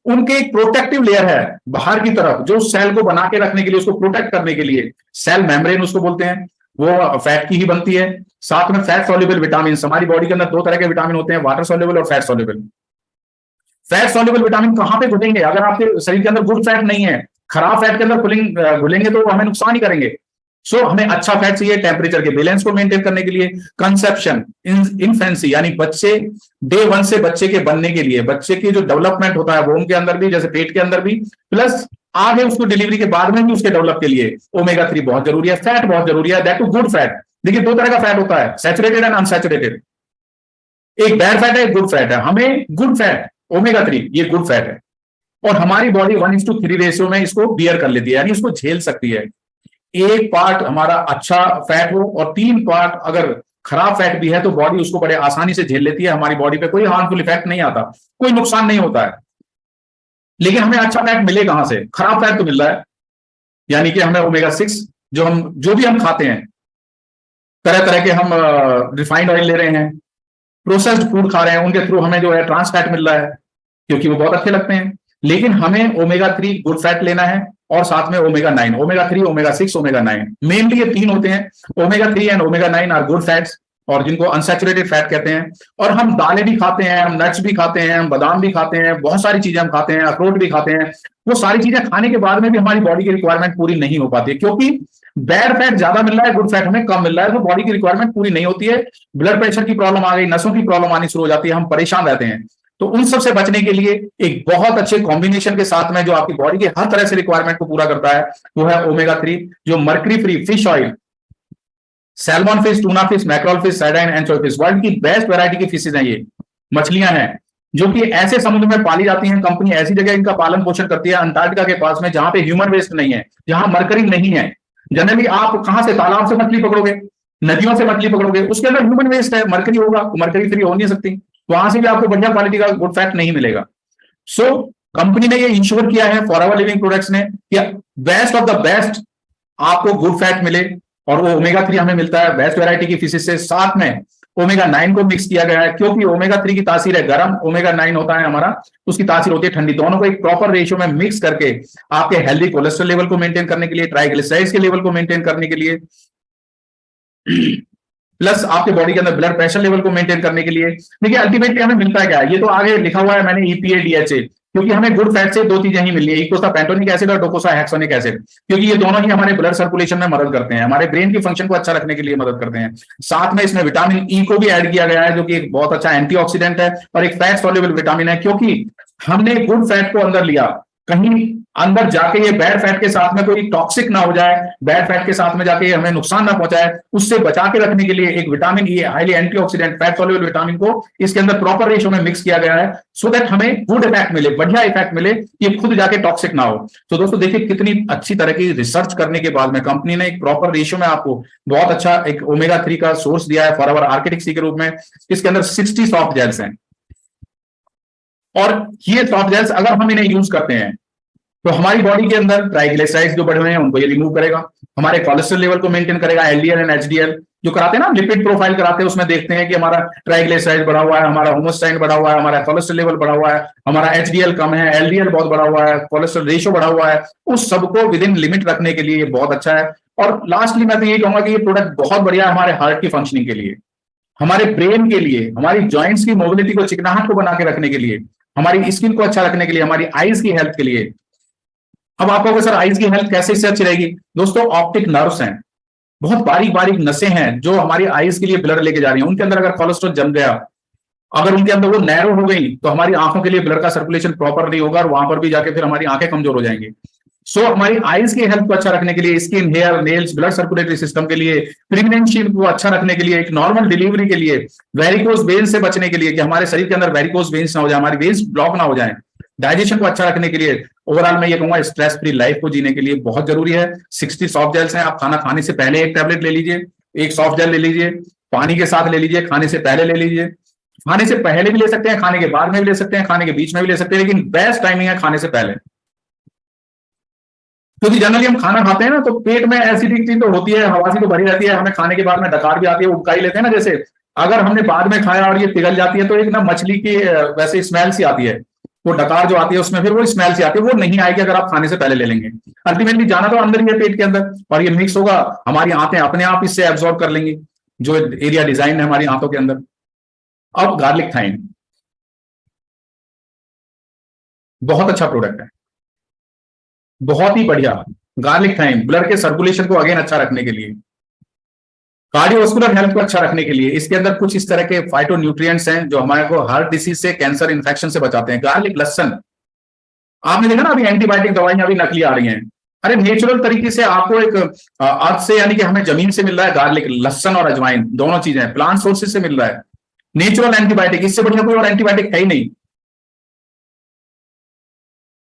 उनके एक प्रोटेक्टिव लेयर है बाहर की तरफ, जो सेल को बना के रखने के लिए, उसको प्रोटेक्ट करने के लिए, सेल मेम्ब्रेन उसको बोलते हैं, वो फैट की ही बनती है। साथ में फैट सॉल्युबल विटामिन, हमारी बॉडी के अंदर दो तरह के विटामिन होते हैं, वाटर सॉल्युबल और fat soluble. Fat soluble vitamin कहां पे घुलेंगे, अगर आपके शरीर के अंदर गुड फैट नहीं है, खराब फैट के अंदर घुलेंगे तो हमें नुकसान ही करेंगे। सो हमें अच्छा फैट चाहिए टेम्परेचर के बैलेंस को मेंटेन करने के लिए, कंसेप्शन, इन्फेंसी यानी बच्चे डे 1 से बच्चे के बनने के लिए, बच्चे की जो डेवलपमेंट होता है वोम के अंदर भी, जैसे पेट के अंदर भी, प्लस आगे उसको डिलीवरी के बाद में भी उसके डेवलप के लिए ओमेगा-3 बहुत जरूरी है, फैट बहुत जरूरी है, दैट टू गुड फैट। देखिए दो तरह का फैट होता है, सैचुरेटेड एंड अनसैचुरेटेड। एक बैड फैट है, एक गुड फैट है। हमें गुड फैट ओमेगा-3 ये गुड फैट है, और हमारी बॉडी 1:3 रेशियो में इसको बियर कर लेती है, यानी इसको झेल सकती है। एक पार्ट हमारा अच्छा फैट हो और 3 पार्ट अगर खराब फैट भी है तो बॉडी उसको बड़े आसानी से झेल लेती है, हमारी बॉडी पे कोई हार्मफुल इफेक्ट नहीं आता, कोई नुकसान नहीं होता है। लेकिन हमें अच्छा फैट मिले कहां से, खराब फैट तो मिल रहा है, यानी कि हमें ओमेगा-6 जो भी हम खाते हैं, तरह तरह के हम रिफाइंड ऑयल ले रहे हैं, प्रोसेस्ड फूड खा रहे हैं, उनके थ्रू हमें जो है ट्रांस फैट मिल रहा है, क्योंकि वो बहुत अच्छे लगते हैं। लेकिन हमें ओमेगा-3 गुड फैट लेना है, और साथ में ओमेगा-9, ओमेगा-3, ओमेगा-6, ओमेगा-9, मेनली ये 3 होते हैं। Omega three and omega nine are good fats, और जिनको अनसैचुरेटेड फैट कहते हैं। और हम दालें भी खाते हैं, हम नट्स भी खाते हैं, हम बादाम भी खाते हैं, बहुत सारी चीजें हम खाते हैं, अखरोट भी खाते हैं। वो सारी चीजें खाने के बाद में भी हमारी बॉडी की रिक्वायरमेंट पूरी नहीं हो पाती है, क्योंकि बैड फैट ज्यादा मिल रहा है, गुड फैट हमें कम मिल रहा है, तो बॉडी की रिक्वायरमेंट पूरी नहीं होती है। ब्लड प्रेशर की प्रॉब्लम आ गई, नसों की प्रॉब्लम आनी शुरू हो जाती है, हम परेशान रहते हैं। तो उन सब से बचने के लिए एक बहुत अच्छे कॉम्बिनेशन के साथ में जो आपकी बॉडी के हर तरह से रिक्वायरमेंट को पूरा करता है, वो है ओमेगा-3, जो mercury free fish oil, salmon fish, tuna fish, mackerel fish, sardine, anchovy fish, world की बेस्ट वैरायटी की फिशेज हैं। ये मछलियां हैं जो कि ऐसे समुद्र में पाली जाती हैं, कंपनी ऐसी जगह इनका पालन पोषण करती है, अंटार्कटिका के पास में, जहां पे ह्यूमन वेस्ट नहीं है, जहां मरकरी नहीं है। जनरली आप कहां से, तालाब से मछली पकड़ोगे, नदियों से मछली पकड़ोगे, उसके अंदर ह्यूमन वेस्ट है, मरकरी होगा, मरकरी फ्री हो नहीं सकती, वहां से भी आपको बढ़िया क्वालिटी का गुड फैट नहीं मिलेगा। सो कंपनी ने ये इंश्योर किया है, फॉरएवर लिविंग प्रोडक्ट्स ने, कि बेस्ट ऑफ द बेस्ट आपको गुड फैट मिले, और वो ओमेगा-3 हमें मिलता है बेस्ट वैरायटी की फिशेज से, साथ में ओमेगा-9 को मिक्स किया गया है, क्योंकि ओमेगा-3 की तासीर है गर्म, ओमेगा-9 होता है हमारा, उसकी तासीर होती है ठंडी। दोनों को एक प्रॉपर रेशियो में मिक्स करके आपके हेल्दी कोलेस्ट्रॉल लेवल को मेंटेन करने के लिए, ट्राइग्लिसराइड्स के लेवल को मेंटेन करने के लिए, प्लस आपके बॉडी के अंदर ब्लड प्रेशर लेवल को मेंटेन करने के लिए। देखिए अल्टीमेटली हमें मिलता है क्या है, ये तो आगे लिखा हुआ है मैंने, EPA DHA, क्योंकि हमें गुड फैट से 2 चीजें ही मिली है, एक तो पेंटोनिक एसिड और डोकोसा हेक्सोनिक एसिड, क्योंकि ये दोनों ही हमारे ब्लड सर्कुलेशन में मदद करते हैं, हमारे ब्रेन की फंक्शन को अच्छा रखने के लिए मदद करते हैं। साथ में इसमें विटामिन E को भी ऐड किया गया है, जो कि एक बहुत अच्छा एंटीऑक्सीडेंट है और एक फैट सॉल्युबल विटामिन है, क्योंकि हमने गुड फैट को अंदर लिया, कहीं अंदर जाके ये बैड फैट के साथ में कोई टॉक्सिक ना हो जाए, बैड फैट के साथ में जाके ये हमें नुकसान ना पहुंचाए, उससे बचा के रखने के लिए एक vitamin E highly antioxidant fat soluble vitamin को इसके अंदर प्रॉपर रेशियो में मिक्स किया गया है, सो दैट हमें गुड इफेक्ट मिले, बढ़िया इफेक्ट मिले, ये खुद जाके टॉक्सिक ना हो। तो दोस्तों देखिए कितनी अच्छी तरह की रिसर्च करने के बाद में कंपनी ने एक प्रॉपर रेशियो में आपको बहुत अच्छा एक ओमेगा 3 का सोर्स दिया है फॉर आवर आर्किटिक सी के रूप में। इसके अंदर 60 सॉफ्ट जेल्स हैं, और ये सॉफ्ट जेल्स अगर हम इन्हें यूज करते हैं तो हमारी बॉडी के अंदर ट्राइग्लिसराइड्स जो बढ़े हुए हैं उनको ये रिमूव करेगा, हमारे कोलेस्ट्रॉल लेवल को मेंटेन करेगा, एलडीएल एंड एचडीएल जो कराते हैं ना, लिपिड प्रोफाइल कराते हैं, उसमें देखते हैं कि हमारा ट्राइग्लिसराइड बढ़ा हुआ है, हमारा होमोस्टाइन बढ़ा हुआ है, हमारा कोलेस्ट्रॉल लेवल बढ़ा हुआ है, हमारा एचडीएल कम है, एलडीएल बहुत बढ़ा हुआ है, कोलेस्ट्रॉल रेशियो बढ़ा हुआ है, उस सबको विद इन लिमिट रखने के लिए ये बहुत अच्छा है। और लास्टली मैं तो ये कहूंगा कि ये प्रोडक्ट बहुत बढ़िया है हमारे हार्ट की फंक्शनिंग के लिए, हमारे ब्रेन के लिए, हमारी जॉइंट्स की मोबिलिटी को, चिकनाहट को बना के रखने के लिए, हमारी स्किन को अच्छा रखने के लिए, हमारी आईज की हेल्थ के लिए। अब आप कहोगे सर आईज की हेल्थ कैसे इससे अच्छी रहेगी? दोस्तों ऑप्टिक नर्व्स हैं, बहुत बारीक बारीक नसें हैं जो हमारी आईज के लिए ब्लड लेके जा रही हैं, उनके अंदर अगर कोलेस्ट्रॉल जम गया, अगर उनके अंदर वो नैरो हो गई तो हमारी आंखों के लिए ब्लड का सर्कुलेशन प्रॉपर नहीं होगा और वहां पर भी जाके फिर हमारी आंखें कमजोर हो जाएंगी। सो हमारी आईज की हेल्थ को अच्छा रखने के लिए, skin, hair, nails, blood circulatory system के लिए, प्रेगनेंसी को अच्छा रखने के लिए, एक नॉर्मल डिलीवरी के लिए, वेरिकोज वेन से बचने के लिए कि हमारे शरीर के अंदर वेरिकोज वेन्स ना हो जाए, हमारी वेन्स ब्लॉक ना हो जाए, डाइजेशन को अच्छा रखने के लिए, ओवरऑल मैं ये कहूंगा स्ट्रेस फ्री लाइफ को जीने के लिए बहुत जरूरी है। 60 सॉफ्ट जेल्स हैं, आप खाना खाने से पहले एक टैबलेट ले लीजिए, एक सॉफ्ट जेल ले लीजिए, पानी के साथ ले लीजिए, खाने से पहले ले लीजिए, खाने से पहले भी ले सकते हैं, खाने के बाद में भी ले सकते हैं, खाने के बीच में भी ले सकते हैं, लेकिन बेस्ट टाइमिंग है खाने से पहले, क्योंकि जनरली हम खाना खाते हैं ना तो पेट में एसिडिटी तो होती है, हवासी तो भरी रहती है, हमें खाने के बाद में डकार भी आती है, उबका ही लेते हैं ना, जैसे अगर हमने बाद में खाया और ये पिघल जाती है तो एक ना मछली की वैसे स्मेल सी आती है, वो डकार जो आती है उसमें फिर वो स्मेल सी आती है, वो नहीं आएगी अगर आप खाने से पहले ले लेंगे। अल्टीमेटली जाना तो अंदर ही है पेट के अंदर, और ये मिक्स होगा, हमारी आंतें अपने आप इससे एब्जॉर्ब कर लेंगी जो एरिया डिजाइन है हमारी आंतों के अंदर। अब गार्लिक थाइम बहुत अच्छा प्रोडक्ट है, बहुत ही बढ़िया। गार्लिक थाइम ब्लड के सर्कुलेशन को अगेन अच्छा रखने के लिए, कार्डियोवास्कुलर हेल्थ को अच्छा रखने के लिए, इसके अंदर कुछ इस तरह के फाइटोन्यूट्रिएंट्स हैं जो हमारे को हार्ट डिसीज से, कैंसर इन्फेक्शन से बचाते हैं। गार्लिक, लहसन, आपने देखा ना अभी एंटीबायोटिक दवाइयां अभी नकली आ रही हैं, अरे नेचुरल तरीके से आपको एक अर्थ से यानी कि हमें जमीन से मिल रहा है गार्लिक, लहसन और अजवाइन दोनों चीजें प्लांट सोर्सेज से मिल रहा है, नेचुरल एंटीबायोटिक, इससे बढ़िया कोई और एंटीबायोटिक है ही नहीं।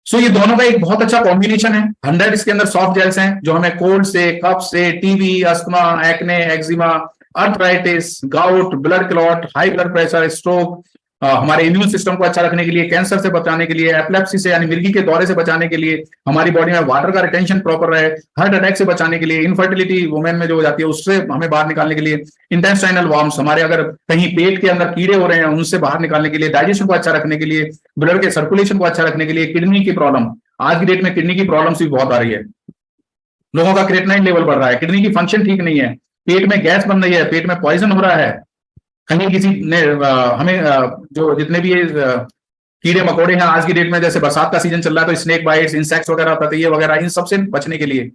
सो ये दोनों का एक बहुत अच्छा कॉम्बिनेशन है। 100 इसके अंदर सॉफ्ट जेल्स हैं जो हमें कोल्ड से, कफ से, TB, asthma, acne, eczema, arthritis, gout, blood clot, high blood pressure, stroke, हमारे इम्यून सिस्टम को अच्छा रखने के लिए, कैंसर से बचाने के लिए, एपिलेप्सी से यानी मिर्गी के दौरे से बचाने के लिए, हमारी बॉडी में वाटर का रिटेंशन प्रॉपर रहे, हार्ट अटैक से बचाने के लिए, इनफर्टिलिटी वुमेन में जो हो जाती है उससे हमें बाहर निकालने के लिए, इंटेस्टाइनल वॉर्म्स, हमारे अगर कहीं पेट के अंदर कीड़े हो रहे हैं उनसे बाहर निकालने के लिए, डाइजेशन को अच्छा रखने के लिए, ब्लड के सर्कुलेशन को अच्छा रखने के लिए, किडनी की प्रॉब्लम, आज की डेट में किडनी की प्रॉब्लम्स भी बहुत आ रही है, लोगों का क्रेटनाइन लेवल बढ़ रहा है, किडनी की फंक्शन ठीक नहीं है, पेट में गैस बन रही है, पेट में पॉइजन हो रहा है, कहीं किसी ने हमें जो जितने भी कीड़े मकोड़े हैं आज की डेट में, जैसे बरसात का सीजन चल रहा है तो स्नेक बाइट्स, इंसेक्ट्स वगैरह, ततैये वगैरह, इन सबसे बचने के लिए,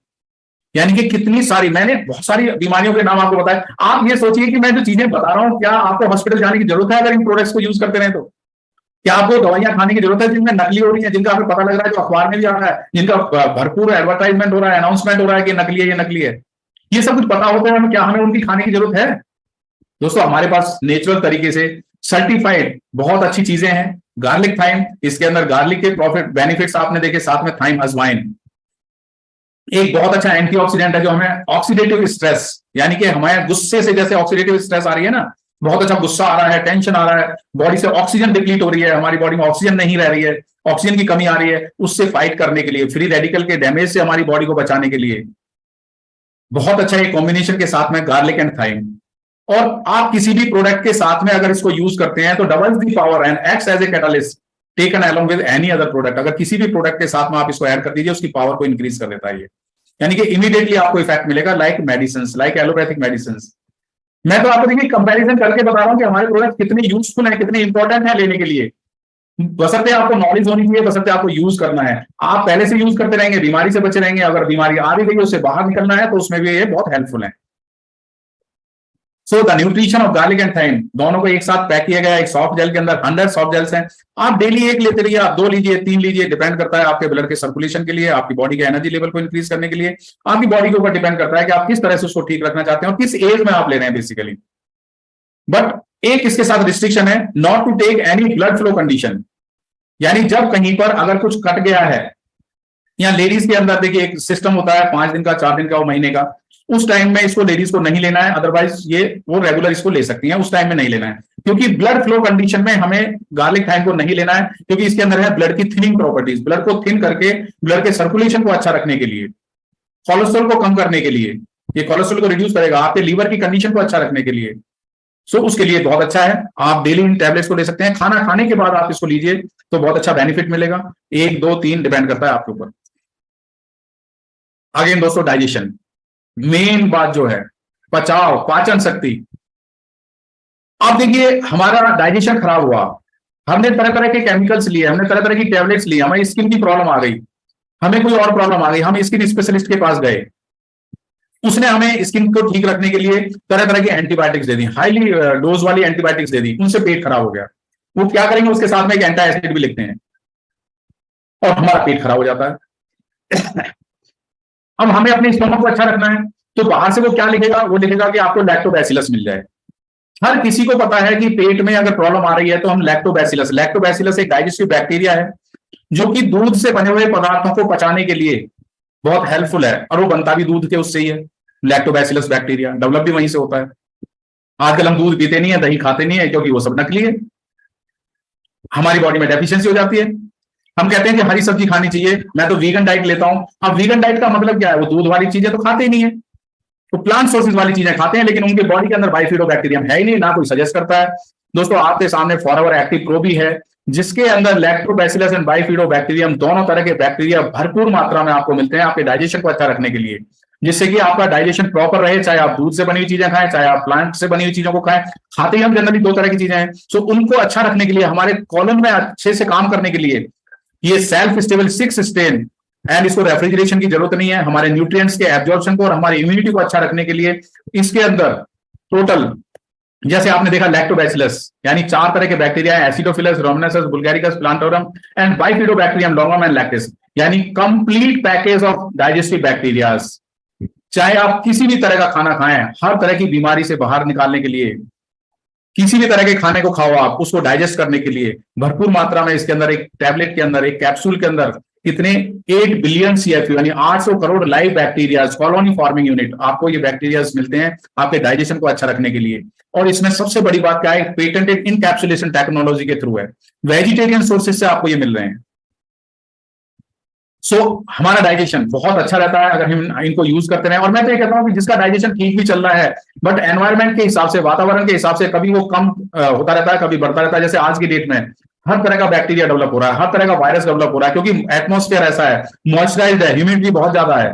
यानी कि कितनी सारी, मैंने बहुत सारी बीमारियों के नाम आपको बताया। आप ये सोचिए कि मैं जो चीजें बता रहा हूं क्या आपको हॉस्पिटल जाने की जरूरत है अगर इन प्रोडक्ट्स को यूज करते रहे तो? क्या आपको दवाइयां खाने की जरूरत है जिनमें नकली हो रही है, जिनका आपको पता लग रहा है, जो अखबार में भी आ रहा है, जिनका भरपूर एडवर्टाइजमेंट हो रहा है, अनाउंसमेंट हो रहा है कि नकली है, ये नकली है, ये सब कुछ पता होता है, क्या हमें उनकी खाने की जरूरत है? दोस्तों हमारे पास नेचुरल तरीके से सर्टिफाइड बहुत अच्छी चीजें हैं। गार्लिक थाइम, इसके अंदर गार्लिक के प्रॉफिट बेनिफिट्स आपने देखे, साथ में थाइम अजवाइन एक बहुत अच्छा एंटीऑक्सीडेंट है जो हमें ऑक्सीडेटिव स्ट्रेस, यानी कि हमारे गुस्से से जैसे ऑक्सीडेटिव स्ट्रेस आ रही है ना, बहुत अच्छा गुस्सा आ रहा है, टेंशन आ रहा है, बॉडी से ऑक्सीजन डिप्लीट हो रही है, हमारी बॉडी में ऑक्सीजन नहीं रह रही है, ऑक्सीजन की कमी आ रही है, उससे फाइट करने के लिए, फ्री रेडिकल के डैमेज से हमारी बॉडी को बचाने के लिए बहुत अच्छा ये कॉम्बिनेशन के साथ में गार्लिक एंड थाइम। और आप किसी भी प्रोडक्ट के साथ में अगर इसको यूज करते हैं तो doubles the power and acts as a catalyst taken along with any other product. अगर किसी भी प्रोडक्ट के साथ में आप इसको ऐड कर दीजिए उसकी पावर को इंक्रीज कर देता है ये, यानी कि इमीडिएटली आपको इफेक्ट मिलेगा, like medicine, like allopathic medicine. मैं तो आपको देखिए कंपैरिजन करके बता रहा हूं कि हमारे प्रोडक्ट कितने यूजफुल है, कितने इंपॉर्टेंट है लेने के लिए, बशर्ते आपको नॉलेज होनी चाहिए, बशर्ते आपको यूज करना है। आप पहले से यूज करते रहेंगे, बीमारी से बचे रहेंगे, अगर बीमारी आ भी गई उससे बाहर निकलना है तो उसमें भी ये बहुत हेल्पफुल है। So the nutrition of garlic and thyme दोनों को एक साथ पैक किया गया एक सॉफ्ट जेल के अंदर। 100 सॉफ्ट जेल्स हैं, आप डेली एक लेते रहिए, आप 2 लीजिए, 3 लीजिए, डिपेंड करता है आपके ब्लड के सर्कुलेशन के लिए, आपकी बॉडी के एनर्जी लेवल को इंक्रीज करने के लिए, आपकी बॉडी के ऊपर डिपेंड करता है कि आप किस तरह से उसको ठीक रखना चाहते हैं और किस एज में आप ले रहे हैं बेसिकली। बट एक इसके साथ रिस्ट्रिक्शन है, not to take any blood flow condition, यानी जब कहीं पर अगर कुछ कट गया है, या लेडीज के अंदर देखिए एक सिस्टम होता है 5 दिन का, 4 दिन का, वो महीने का, उस टाइम में इसको लेडीज को नहीं लेना है, अदरवाइज ये वो रेगुलर इसको ले सकती हैं, उस टाइम में नहीं लेना है, क्योंकि ब्लड फ्लो कंडीशन में हमें गार्लिक थाइम को नहीं लेना है, क्योंकि इसके अंदर है ब्लड की थिनिंग प्रॉपर्टीज, ब्लड को थिन करके ब्लड के सर्कुलेशन को अच्छा रखने के लिए, कोलेस्ट्रॉल को कम करने के लिए, ये कोलेस्ट्रॉल को रिड्यूस करेगा, आपके लीवर की कंडीशन को अच्छा रखने के लिए। सो उसके लिए बहुत अच्छा है, आप डेली इन टैबलेट्स को ले सकते हैं, खाना खाने के बाद आप इसको लीजिए तो बहुत अच्छा बेनिफिट मिलेगा, 1, 2, 3 डिपेंड करता है आपके ऊपर। अगेन दोस्तों, डाइजेशन मेन बात जो है, पचाव, पाचन शक्ति। अब देखिए हमारा डाइजेशन खराब हुआ, हमने तरह तरह के केमिकल्स लिए, हमने तरह तरह की टैबलेट्स ली, हमारी स्किन की प्रॉब्लम आ गई, हमें कोई और प्रॉब्लम आ गई, हम स्किन स्पेशलिस्ट के पास गए, उसने हमें स्किन को ठीक रखने के लिए तरह तरह की एंटीबायोटिक्स दे दी, हाईली डोज वाली एंटीबायोटिक्स दे दी, उनसे पेट खराब हो गया। वो क्या करेंगे, उसके साथ में एक एंटी एसिड भी लिखते हैं और हमारा पेट खराब हो जाता है। अब हमें अपने स्टमक को अच्छा रखना है, तो बाहर से वो क्या लिखेगा, वो लिखेगा कि आपको लैक्टोबैसिलस मिल जाए। हर किसी को पता है कि पेट में अगर प्रॉब्लम आ रही है तो हम लैक्टोबैसिलस एक डाइजेस्टिव बैक्टीरिया है जो कि दूध से बने हुए पदार्थों को पचाने के लिए बहुत हेल्पफुल है, और वो बनता भी दूध के उससे ही है। लैक्टोबैसिलस बैक्टीरिया डेवलप भी वहीं से होता है। आजकल हम दूध पीते नहीं है, दही खाते नहीं है, क्योंकि वो सब नकली है, हमारी बॉडी में डेफिशिएंसी हो जाती है। हम कहते हैं कि हरी सब्जी खानी चाहिए, मैं तो वीगन डाइट लेता हूं। अब वीगन डाइट का मतलब क्या है, वो दूध वाली चीजें तो खाते ही नहीं है, तो प्लांट सोर्सेज वाली चीजें खाते हैं, लेकिन उनके बॉडी के अंदर बाइफिडोबैक्टीरियम है ही नहीं, ना कोई सजेस्ट करता है। दोस्तों आपके सामने फॉरएवर एक्टिव प्रो भी है, जिसके अंदर लैक्टोबैसिलस एंड बाइफिडोबैक्टीरियम दोनों तरह के बैक्टीरिया भरपूर मात्रा में आपको मिलते हैं आपके डाइजेशन को अच्छा रखने के लिए, जिससे कि आपका डाइजेशन प्रॉपर रहे, चाहे आप दूध से बनी हुई चीजें खाएं, चाहे आप प्लांट से बनी हुई चीजों को खाएं। खाते ही हम जनरली 2 तरह की चीजें हैं, सो उनको अच्छा रखने के लिए, हमारे कॉलन में अच्छे से काम करने के लिए, ये सेल्फ स्टेबल 6 स्टेन एंड इसको रेफ्रिजरेशन की जरूरत नहीं है, हमारे न्यूट्रिएंट्स के एब्जॉर्प्शन को और हमारी इम्यूनिटी को अच्छा रखने के लिए इसके अंदर टोटल, जैसे आपने देखा लैक्टोबैसिलस यानी 4 तरह के बैक्टीरिया है, acidophilus, rhamnosus, bulgaricus, plantarum and bifidobacterium, longum and lactis, यानी complete package of digestive bacterias. चाहे आप किसी भी तरह का खाना खाएं, हर तरह की बीमारी से बाहर निकालने के लिए, किसी भी तरह के खाने को खाओ आप, उसको डाइजेस्ट करने के लिए भरपूर मात्रा में इसके अंदर, एक टैबलेट के अंदर, एक कैप्सूल के अंदर कितने 8 बिलियन CFU यानी 800 crore live bacteria, colony forming unit, आपको ये बैक्टीरिया मिलते हैं आपके डाइजेशन को अच्छा रखने के लिए। और इसमें सबसे बड़ी बात क्या है, पेटेंटेड इनकैप्सुलेशन टेक्नोलॉजी के थ्रू है, वेजिटेरियन सोर्सेज से आपको ये मिल रहे हैं। सो हमारा डाइजेशन बहुत अच्छा रहता है अगर हम इनको यूज करते रहे। और मैं तो ये कहता हूं कि जिसका डाइजेशन ठीक भी चल रहा है, बट एनवायरमेंट के हिसाब से, वातावरण के हिसाब से कभी वो कम होता रहता है, कभी बढ़ता रहता है। जैसे आज की डेट में हर तरह का बैक्टीरिया डेवलप हो रहा है, हर तरह का वायरस डेवलप हो रहा है, क्योंकि एटमॉस्फेयर ऐसा है, मॉइस्चराइज्ड है, ह्यूमिडिटी बहुत ज्यादा है।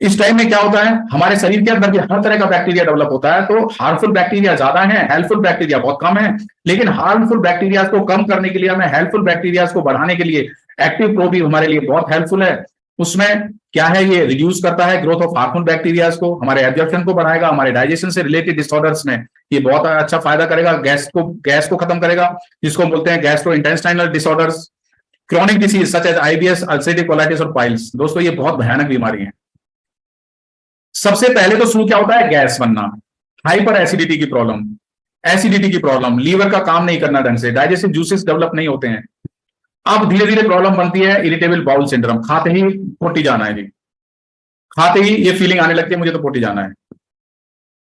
इस टाइम में क्या होता है, हमारे शरीर के अंदर भी हर तरह का बैक्टीरिया डेवलप होता है, तो हार्मफुल बैक्टीरिया ज्यादा है, हेल्पफुल बैक्टीरिया बहुत कम है। लेकिन हार्मफुल बैक्टीरिया को कम करने के लिए, हमें हेल्पफुल बैक्टीरिया को बढ़ाने के लिए एक्टिव प्रो भी हमारे लिए बहुत हेल्पफुल है। उसमें क्या है, ये रिड्यूस करता है ग्रोथ ऑफ हार्मफुल बैक्टीरिया को, हमारे एब्जॉर्प्शन को बढ़ाएगा, हमारे डाइजेशन से रिलेटेड डिसऑर्डर्स में ये बहुत अच्छा फायदा करेगा, गैस को खत्म करेगा, जिसको बोलते हैं gastrointestinal disorders, chronic disease such as IBS, ulcerative colitis और पाइल्स। दोस्तों ये बहुत भयानक बीमारी है। सबसे पहले तो शुरू क्या होता है, गैस बनना, हाइपर एसिडिटी की प्रॉब्लम, लीवर का काम नहीं करना ढंग से, डाइजेस्टिव जूसेस डेवलप नहीं होते हैं। अब धीरे धीरे प्रॉब्लम बनती है इरिटेबल बाउल सिंड्रोम, खाते ही पोटी जाना है जी, खाते ही ये फीलिंग आने लगती है मुझे तो पोटी जाना है,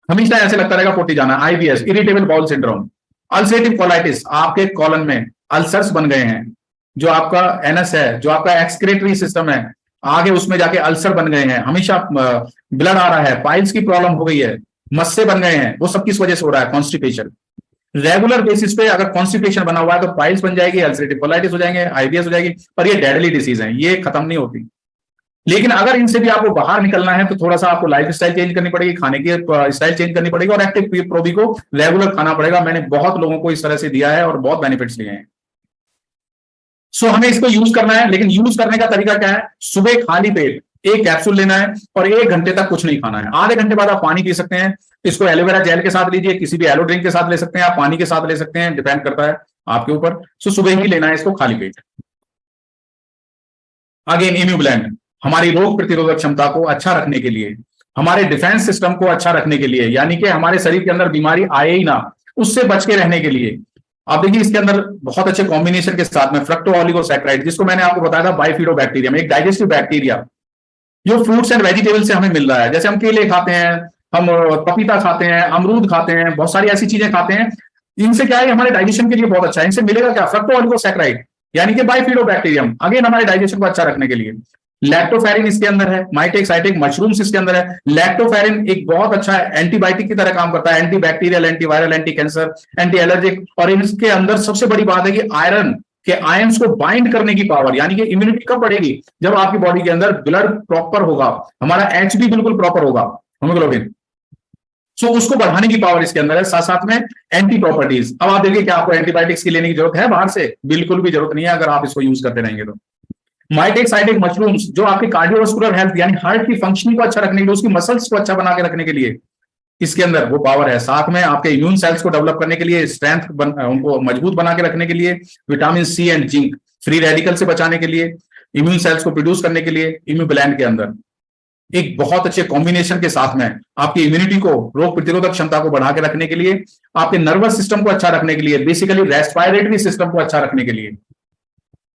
हमेशा ऐसे लगता रहेगा पोटी जाना है। IBS, irritable bowel syndrome, ulcerative colitis, आपके कॉलन में अल्सर्स बन गए हैं, जो आपका एनस है, जो आपका एक्सक्रीटरी सिस्टम है, आगे उसमें जाके अल्सर बन गए हैं, हमेशा ब्लड आ रहा है, पाइल्स की प्रॉब्लम हो गई है, मस्से बन गए हैं, वो सब किस वजह से हो रहा है, कॉन्स्टिपेशन। रेगुलर बेसिस पे अगर कॉन्स्टिपेशन बना हुआ है तो पाइल्स बन जाएगी, अल्सरेटिव कोलाइटिस हो जाएंगे, IBS हो जाएगी, पर ये डेडली डिसीज है, ये खत्म नहीं होती। लेकिन अगर इनसे भी आपको बाहर निकलना है तो थोड़ा सा आपको लाइफ स्टाइल चेंज करनी पड़ेगी, खाने की स्टाइल चेंज करनी पड़ेगी, और एक्टिव प्रोबी को रेगुलर खाना पड़ेगा। मैंने बहुत लोगों को इस तरह से दिया है और बहुत बेनिफिट्स लिए हैं। सो हमें इसको यूज करना है, लेकिन यूज करने का तरीका क्या है, सुबह खाली पेट एक कैप्सूल लेना है और 1 घंटे तक कुछ नहीं खाना है। आधे घंटे बाद आप पानी पी सकते हैं। इसको एलोवेरा जेल के साथ लीजिए, किसी भी एलो ड्रिंक के साथ ले सकते हैं, आप पानी के साथ ले सकते हैं, डिपेंड करता है आपके ऊपर। सो सुबह ही लेना है इसको खाली पेट। अगेन इम्यूब्लेंट हमारी रोग प्रतिरोधक क्षमता को अच्छा रखने के लिए, हमारे डिफेंस सिस्टम को अच्छा रखने के लिए, यानी कि हमारे शरीर के अंदर बीमारी आए ही ना, उससे बच के रहने के लिए। अब देखिए इसके अंदर बहुत अच्छे कॉम्बिनेशन के साथ में फ्रक्टो ऑलिगोसैकेराइड, जिसको मैंने आपको बताया था बाइफिडोबैक्टीरियम, एक डाइजेस्टिव बैक्टीरिया जो फ्रूट्स एंड वेजिटेबल से हमें मिल रहा है। जैसे हम केले खाते हैं, हम पपीता खाते हैं, अमरूद खाते हैं, बहुत सारी ऐसी चीजें खाते हैं, इनसे क्या है हमारे डाइजेशन के लिए बहुत अच्छा है। इनसे मिलेगा क्या? फ्रक्टो ऑलिगोसैकेराइड यानी कि बाइफिडोबैक्टीरियम, अगेन हमारे डाइजेशन को अच्छा रखने के लिए। लैक्टोफेरिन इसके अंदर है, माइटेक साइटेक मशरूम्स इसके अंदर है। लैक्टोफेरिन एक बहुत अच्छा एंटीबायोटिक की तरह काम करता है, anti bacterial, anti viral, anti cancer, anti allergic. और इसके अंदर सबसे बड़ी बात है कि आयरन के आयंस को बाइंड करने की पावर, यानी कि इम्यूनिटी कब बढ़ेगी? जब आपकी बॉडी के अंदर ब्लड प्रॉपर होगा, हमारा एचबी बिल्कुल प्रॉपर होगा, हीमोग्लोबिन। सो उसको बढ़ाने की पावर इसके अंदर है, साथ साथ में एंटी प्रॉपर्टीज। अब आप देखिए क्या आपको एंटीबायोटिक्स की लेने की जरूरत है बाहर से? बिल्कुल भी जरूरत नहीं है अगर आप इसको यूज करते रहेंगे तो। माइटेक साइटेक मशरूम्स जो आपके कार्डियोवास्कुलर हेल्थ यानी हार्ट की फंक्शनिंग को अच्छा रखने के लिए, उसकी मसल्स को अच्छा बना के रखने के लिए इसके अंदर वो पावर है। साथ में आपके इम्यून सेल्स को डेवलप करने के लिए, स्ट्रेंथ उनको मजबूत बना के रखने के लिए, vitamin C and zinc, free radical से बचाने के लिए, इम्यून सेल्स को प्रोड्यूस करने के लिए, इम्यूब्लेंट के अंदर एक बहुत अच्छे कॉम्बिनेशन के साथ में आपकी इम्यूनिटी को, रोग प्रतिरोधक क्षमता को बढ़ा के रखने के लिए, आपके नर्वस सिस्टम को अच्छा रखने के लिए, बेसिकली रेस्पिरेटरी सिस्टम को अच्छा रखने के लिए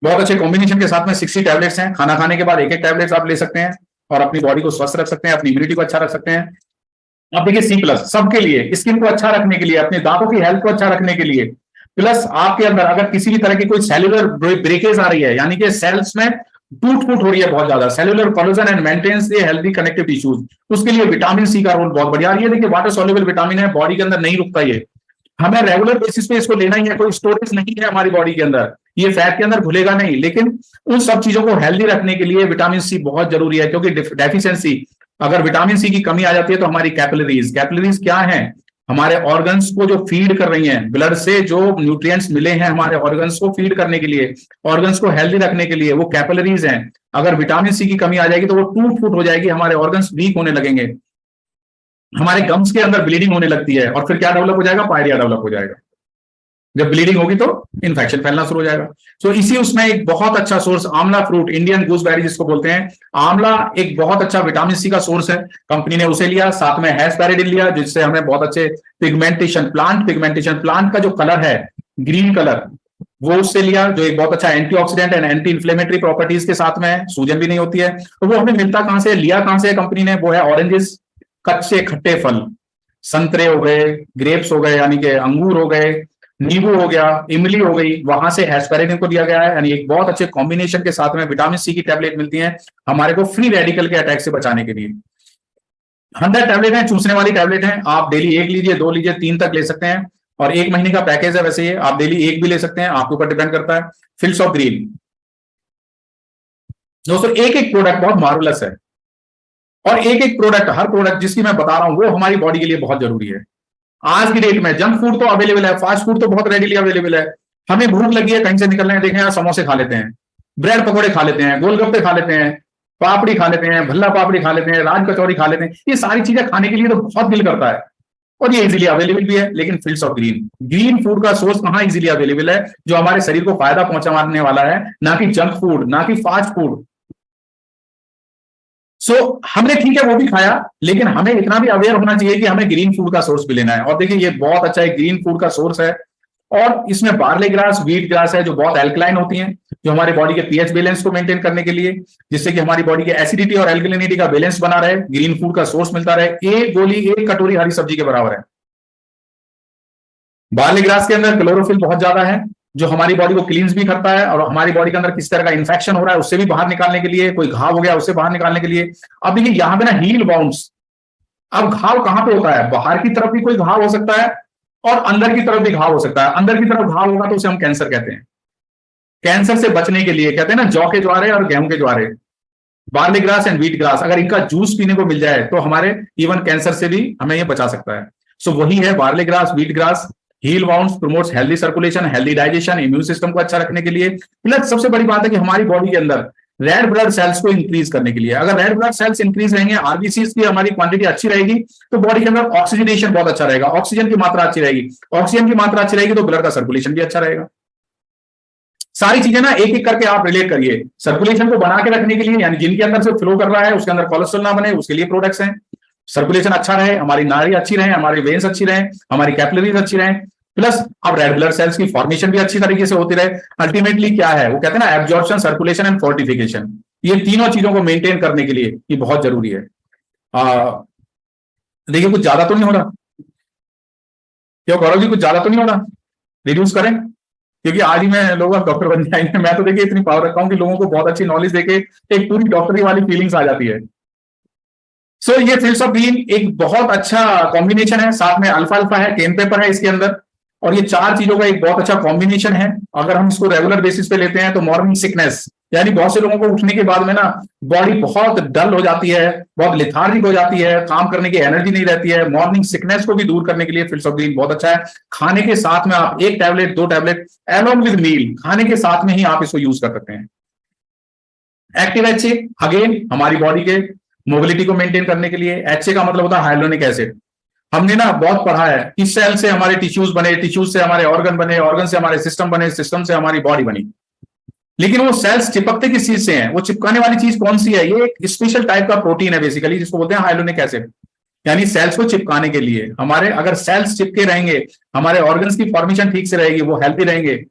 बहुत अच्छे कॉम्बिनेशन के साथ में 60 टैबलेट्स हैं। खाना खाने के बाद एक एक टैबलेट्स आप ले सकते हैं और अपनी बॉडी को स्वस्थ रख सकते हैं, अपनी इम्यूनिटी को अच्छा रख सकते हैं। अब देखिए C+ सबके लिए, स्किन को अच्छा रखने के लिए, अपने दांतों की हेल्थ को अच्छा रखने के लिए, प्लस आपके अंदर अगर किसी भी तरह की कोई सेलुलर ब्रेकेज आ रही है, यानी कि सेल्स में टूट फूट हो रही है बहुत ज्यादा, सेलुलर कोलेजन एंड मेंटेनेंस ये हेल्दी कनेक्टिव टिश्यूज, उसके लिए विटामिन सी का रोल बहुत बढ़िया। ये देखिए वाटर सॉल्युबल विटामिन है, बॉडी के अंदर नहीं रुकता, ये हमें रेगुलर बेसिस पे इसको लेना ही है, कोई स्टोरेज नहीं है हमारी बॉडी के अंदर, ये फैट के अंदर घुलेगा नहीं। लेकिन उन सब चीजों को हेल्दी रखने के लिए विटामिन सी बहुत जरूरी है, क्योंकि डेफिशिएंसी, अगर विटामिन सी की कमी आ जाती है तो हमारी कैपिलरीज क्या है? हमारे ऑर्गन्स को जो फीड कर रही हैं, ब्लड से जो न्यूट्रिएंट्स मिले हैं हमारे ऑर्गन्स को फीड करने के लिए, ऑर्गन्स को हेल्दी रखने के लिए, वो कैपिलरीज हैं। अगर विटामिन सी की कमी आ जाएगी तो वो टूट फूट हो जाएगी, हमारे ऑर्गन्स वीक होने लगेंगे, हमारे गम्स के अंदर ब्लीडिंग होने लगती है, और फिर क्या डेवलप हो जाएगा? पायरिया डेवलप हो जाएगा। जब ब्लीडिंग होगी तो इन्फेक्शन फैलना शुरू हो जाएगा। सो इसी उसमें एक बहुत अच्छा सोर्स आंवला फ्रूट, इंडियन गूसबेरी जिसको बोलते हैं, आंवला एक बहुत अच्छा विटामिन सी का सोर्स है। कंपनी ने उसे लिया, साथ में हैस्पेरिडिन लिया, जिससे हमें बहुत अच्छे पिगमेंटेशन, प्लांट का जो कलर है ग्रीन कलर, वो उससे लिया, जो एक बहुत अच्छा antioxidant and anti inflammatory properties के साथ में है, सूजन भी नहीं होती है। तो वो हमें मिलता कहां से, लिया कहां से कंपनी ने? वो है ऑरेंजेस, कच्चे खट्टे फल, संतरे हो गए, ग्रेप्स हो गए यानी कि अंगूर हो गए, नींबू हो गया, इमली हो गई, वहां से एस्पेरिन को दिया गया है। यानी एक बहुत अच्छे कॉम्बिनेशन के साथ में विटामिन सी की टैबलेट मिलती है हमारे को फ्री रेडिकल के अटैक से बचाने के लिए। 100 टैबलेट है, चूसने वाली टैबलेट है, आप डेली 1 लीजिए, 2 लीजिए, 3 तक ले सकते हैं, और 1 महीने का पैकेज है। वैसे ये आप डेली 1 भी ले सकते हैं, आपके ऊपर डिपेंड करता है। फिल्स ऑफ ग्रीन दोस्तों, एक एक प्रोडक्ट बहुत मार्वलस है, और एक एक प्रोडक्ट, हर प्रोडक्ट जिसकी मैं बता रहा हूं वो हमारी बॉडी के लिए बहुत जरूरी है। आज की डेट में जंक फूड तो अवेलेबल है, फास्ट फूड तो बहुत रेडीली अवेलेबल है। हमें भूख लगी है, कहीं से निकल रहे हैं, देखें यार समोसे खा लेते हैं, ब्रेड पकौड़े खा लेते हैं, गोलगप्पे खा लेते हैं, पापड़ी खा लेते हैं, भल्ला पापड़ी खा लेते हैं, राज कचौरी खा लेते हैं। ये सारी चीजें खाने के लिए तो बहुत दिल करता है, और ये इजीली अवेलेबल भी है। लेकिन फील्ड्स ऑफ ग्रीन फूड का सोर्स कहां इजीली अवेलेबल है, जो हमारे शरीर को फायदा पहुंचाने वाला है, ना कि जंक फूड, ना कि फास्ट फूड। सो हमने ठीक है वो भी खाया, लेकिन हमें इतना भी अवेयर होना चाहिए कि हमें ग्रीन फूड का सोर्स भी लेना है। और देखिए ये बहुत अच्छा एक ग्रीन फूड का सोर्स है, और इसमें बार्ले ग्रास, व्हीट ग्रास है, जो बहुत एल्कलाइन होती हैं, जो हमारे बॉडी के पीएच बैलेंस को मेंटेन करने के लिए, जिससे कि हमारी बॉडी के एसिडिटी और एल्कलिनिटी का बैलेंस बना रहे, ग्रीन फूड का सोर्स मिलता रहे। एक गोली, एक कटोरी हरी सब्जी के बराबर है। बार्ले ग्रास के अंदर क्लोरोफिल बहुत ज्यादा है, जो हमारी बॉडी को क्लींस भी करता है, और हमारी बॉडी के अंदर किस तरह का इन्फेक्शन हो रहा है उससे भी बाहर निकालने के लिए, कोई घाव हो गया उससे बाहर निकालने के लिए। अब देखिए यहां पे ना हील बाउंड्स, अब घाव कहां पे होता है? बाहर की तरफ भी कोई घाव हो सकता है और अंदर की तरफ भी घाव हो सकता है। अंदर की तरफ घाव होगा तो उसे हम कैंसर कहते हैं। कैंसर से बचने के लिए कहते हैं ना, जौ के ज्वारे और गेहूं के ज्वारे, barley grass and wheat grass, अगर इनका जूस पीने को मिल जाए तो हमारे इवन कैंसर से भी हमें ये बचा सकता है। सो वही है barley grass, wheat grass. Heal wounds promotes healthy circulation, healthy digestion, immune system को अच्छा रखने के लिए। प्लस सबसे बड़ी बात है कि हमारी बॉडी के अंदर रेड ब्लड सेल्स को इंक्रीज करने के लिए। अगर रेड ब्लड सेल्स इंक्रीज रहेंगे, आरबीसीज की हमारी क्वांटिटी अच्छी रहेगी, तो बॉडी के अंदर ऑक्सीजनेशन बहुत अच्छा रहेगा, ऑक्सीजन की मात्रा अच्छी रहेगी, ऑक्सीजन की मात्रा अच्छी रहेगी तो ब्लड का सर्कुलेशन भी अच्छा रहेगा। सारी चीजें ना एक एक करके आप रिलेट करिए। सर्कुलेशन को बना के रखने के लिए, यानी जिनके अंदर से फ्लो कर रहा है उसके अंदर कोलेस्ट्रॉल ना बने, उसके लिए प्रोडक्ट्स हैं। सर्कुलेशन अच्छा रहे, हमारी नाड़ी अच्छी रहे, हमारी वेन्स अच्छी रहे, हमारी कैपिलरीज अच्छी रहे, प्लस अब रेड ब्लड सेल्स की फॉर्मेशन भी अच्छी तरीके से होती रहे। अल्टीमेटली क्या है, वो कहते हैं ना एब्जॉर्प्शन, सर्कुलेशन एंड फोर्टिफिकेशन, ये तीनों चीजों को मेंटेन करने के लिए ये बहुत जरूरी है। देखिए कुछ ज्यादा तो नहीं हो रहा क्या गौरव जी, कुछ ज्यादा तो नहीं हो रहा? रिड्यूस करें, क्योंकि आज ही मैं लोग डॉक्टर बन जाएंगे। मैं तो देखिए इतनी पावर रखा हूं कि लोगों को बहुत अच्छी नॉलेज देके एक पूरी डॉक्टरी वाली फीलिंग्स आ जाती है। सो ये फिल्स ऑफ ग्रीन एक बहुत अच्छा कॉम्बिनेशन है, साथ में अल्फा अल्फा है, केन पेपर है इसके अंदर, और ये चार चीजों का एक बहुत अच्छा कॉम्बिनेशन है। अगर हम इसको रेगुलर बेसिस पे लेते हैं तो मॉर्निंग सिकनेस, यानी बहुत से लोगों को उठने के बाद में ना बॉडी बहुत डल हो जाती है, बहुत लेथार्जिक हो जाती है, काम करने की एनर्जी नहीं रहती है। मॉर्निंग सिकनेस को भी दूर करने के लिए फिल्स ऑफ ग्रीन बहुत अच्छा है। खाने के साथ में आप 1 टैबलेट 2 टैबलेट एलोंग विद मील, खाने के साथ में ही आप इसको यूज कर सकते हैं। एक्टिव एचए अगेन हमारी बॉडी के मोबिलिटी को मेंटेन करने के लिए। एचए का मतलब होता है हाइलोनिक एसिड। हमने ना बहुत पढ़ा है कि सेल से हमारे टिश्यूज बने, टिश्यूज से हमारे ऑर्गन बने, ऑर्गन से हमारे सिस्टम बने, सिस्टम से हमारी बॉडी बनी। लेकिन वो सेल्स चिपकते किस चीज से हैं? वो चिपकाने वाली चीज कौन सी है? ये एक स्पेशल टाइप का प्रोटीन है बेसिकली, जिसको बोलते हैं हाइलोनिक एसिड। यानी सेल्स को चिपकाने के लिए हमारे, अगर सेल्स चिपके रहेंगे, हमारे ऑर्गन्स की फॉर्मेशन ठीक से रहेगी, वो हेल्थी रहेंगे।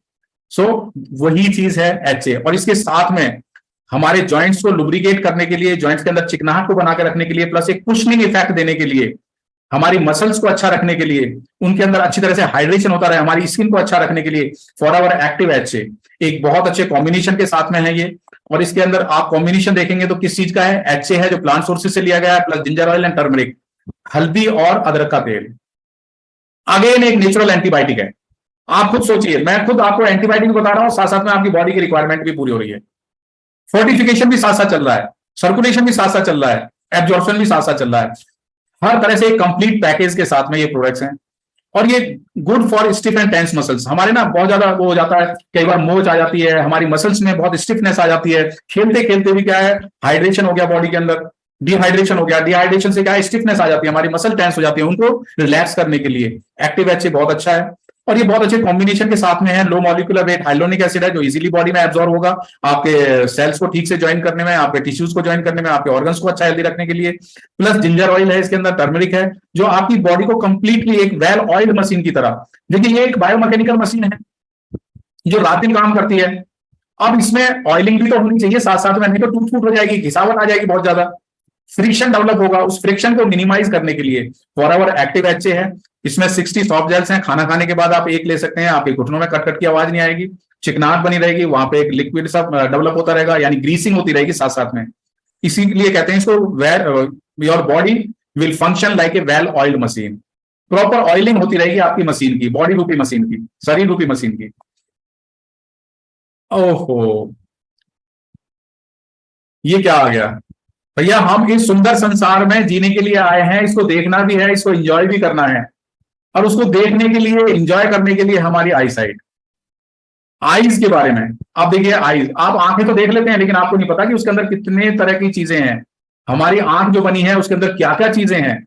सो वही चीज है एचए। और इसके साथ में हमारे जॉइंट्स को लुब्रिकेट करने के लिए, जॉइंट्स के अंदर चिकनाहट को बनाकर रखने के लिए, प्लस एक कुशनिंग इफेक्ट देने के लिए, हमारी मसल्स को अच्छा रखने के लिए, उनके अंदर अच्छी तरह से हाइड्रेशन होता रहे, हमारी स्किन को अच्छा रखने के लिए फॉर आवर एक्टिव एचए एक बहुत अच्छे कॉम्बिनेशन के साथ में है ये। और इसके अंदर आप कॉम्बिनेशन देखेंगे तो किस चीज का है? एचए है जो प्लांट सोर्सेज से लिया गया है, plus ginger oil and turmeric, हल्दी और अदरक का तेल। अगेन एक नेचुरल एंटीबायोटिक है। आप खुद सोचिए, मैं खुद आपको एंटीबायोटिक बता रहा हूं, साथ साथ में आपकी बॉडी की रिक्वायरमेंट भी पूरी हो रही है, फोर्टिफिकेशन भी साथ साथ चल रहा है, सर्कुलेशन भी साथ साथ चल रहा है, एब्जॉर्प्शन भी साथ साथ चल रहा है। हर तरह से एक कंप्लीट पैकेज के साथ में ये प्रोडक्ट्स हैं। और ये good for stiff and tense muscles. हमारे ना बहुत ज्यादा वो हो जाता है, कई बार मोच आ जाती है, हमारी मसल्स में बहुत स्टिफनेस आ जाती है, खेलते खेलते भी क्या है, हाइड्रेशन हो गया बॉडी के अंदर, डिहाइड्रेशन हो गया, डिहाइड्रेशन से क्या है, स्टिफनेस आ जाती है, हमारी मसल टेंस हो जाती है, उनको रिलैक्स करने के लिए एक्टिव एचए बहुत अच्छा है। और ये बहुत अच्छे कॉम्बिनेशन के साथ में है। Low molecular weight hyaluronic acid है जो इजीली बॉडी में एब्जॉर्ब होगा, आपके सेल्स को ठीक से ज्वाइन करने में, आपके टिश्यूज को ज्वाइन करने में, आपके ऑर्गन्स को अच्छा हेल्दी रखने के लिए। प्लस जिंजर ऑयल है इसके अंदर, टर्मरिक है, जो आपकी बॉडी को कंप्लीटली एक वेल ऑयल्ड मशीन की तरह, देखिए ये एक बायोमैकेनिकल मशीन है जो रात दिन काम करती है। अब इसमें ऑयलिंग भी तो होनी चाहिए साथ साथ में, नहीं तो टूट फूट हो जाएगी, घिसावट आ जाएगी, बहुत ज्यादा फ्रिक्शन डेवलप होगा। उस फ्रिक्शन को मिनिमाइज करने के लिए फॉरएवर एक्टिव एचए है। इसमें 60 सॉफ्ट जेल्स हैं, खाना खाने के बाद आप एक ले सकते हैं, आपके घुटनों में कट कट की आवाज नहीं आएगी, चिकनाहट बनी रहेगी, वहां पे एक लिक्विड सा डेवलप होता रहेगा, यानी ग्रीसिंग होती रहेगी साथ साथ में। इसीलिए कहते हैं इसको your body will function like a well oiled machine. Proper oiling होती रहेगी आपकी मशीन की, बॉडी रूपी मशीन की, शरीर रूपी मशीन की। ओहो, ये क्या आ गया भैया? हम इस सुंदर संसार में जीने के लिए आए हैं, इसको देखना भी है, इसको एंजॉय भी करना है। और उसको देखने के लिए, एंजॉय करने के लिए हमारी आई साइट, आईज के बारे में आप देखिए। आईज, आप आंखें तो देख लेते हैं, लेकिन आपको नहीं पता कि उसके अंदर कितने तरह की चीजें हैं। हमारी आंख जो बनी है उसके अंदर क्या क्या चीजें हैं।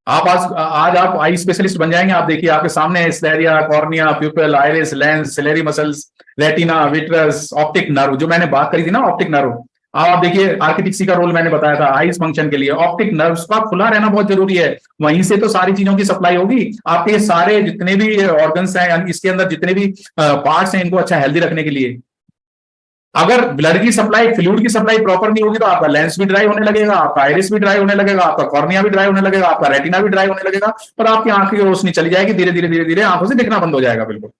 आप आज आप आई स्पेशलिस्ट बन जाएंगे। आप देखिए आपके सामने sclera, cornea, pupil, iris, lens, ciliary muscles, retina, vitreous, optic nerve, जो मैंने बात करी थी ना ऑप्टिक नर्व। आप देखिए आर्किटेक्सी का रोल मैंने बताया था आईज फंक्शन के लिए। ऑप्टिक नर्व्स का खुला रहना बहुत जरूरी है, वहीं से तो सारी चीजों की सप्लाई होगी। आपके सारे जितने भी ऑर्गन्स हैं, इसके अंदर जितने भी पार्ट्स हैं, इनको अच्छा हेल्दी रखने के लिए। अगर ब्लड की सप्लाई, फ्लूइड की सप्लाई प्रॉपर नहीं होगी तो आपका लेंस भी ड्राई होने लगेगा, आपका आइरिस भी ड्राई होने लगेगा, आपका कॉर्निया भी ड्राई होने लगेगा, आपका रेटिना भी ड्राई होने लगेगा, और आपकी आंख की रोशनी चली जाएगी, धीरे धीरे धीरे धीरे आंखों से दिखना बंद हो जाएगा बिल्कुल।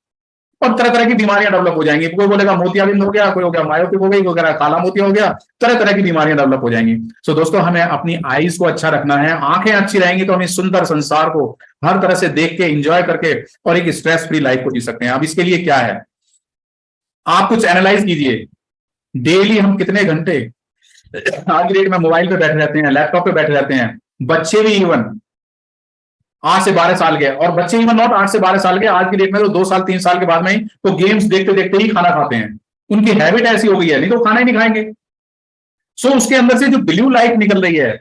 और तरह तरह की बीमारियां डेवलप हो जाएंगी। कोई बोलेगा मोतियाबिंद हो गया, कोई हो गया मायोपिक हो गई, कोई कह रहा काला मोतिया हो गया, तरह तरह की बीमारियां डेवलप हो जाएंगी। सो दोस्तों, हमें अपनी आईज को अच्छा रखना है। आंखें अच्छी रहेंगी तो हम इस सुंदर संसार को हर तरह से देख के, एंजॉय करके और एक स्ट्रेस फ्री लाइफ को जी सकते हैं। अब इसके लिए क्या है, आप कुछ एनालाइज कीजिए। डेली हम कितने घंटे आज की डेट में मोबाइल पे बैठे रहते हैं, लैपटॉप पे बैठे रहते हैं। बच्चे भी इवन 8 से 12 साल के, और बच्चे इवन नॉट 8 से 12 साल के, आज की डेट में तो 2 साल 3 साल के बाद में ही तो गेम्स देखते देखते ही खाना खाते हैं। उनकी हैबिट ऐसी हो गई है, नहीं तो खाना ही नहीं खाएंगे। सो उसके अंदर से जो ब्लू लाइट निकल रही है,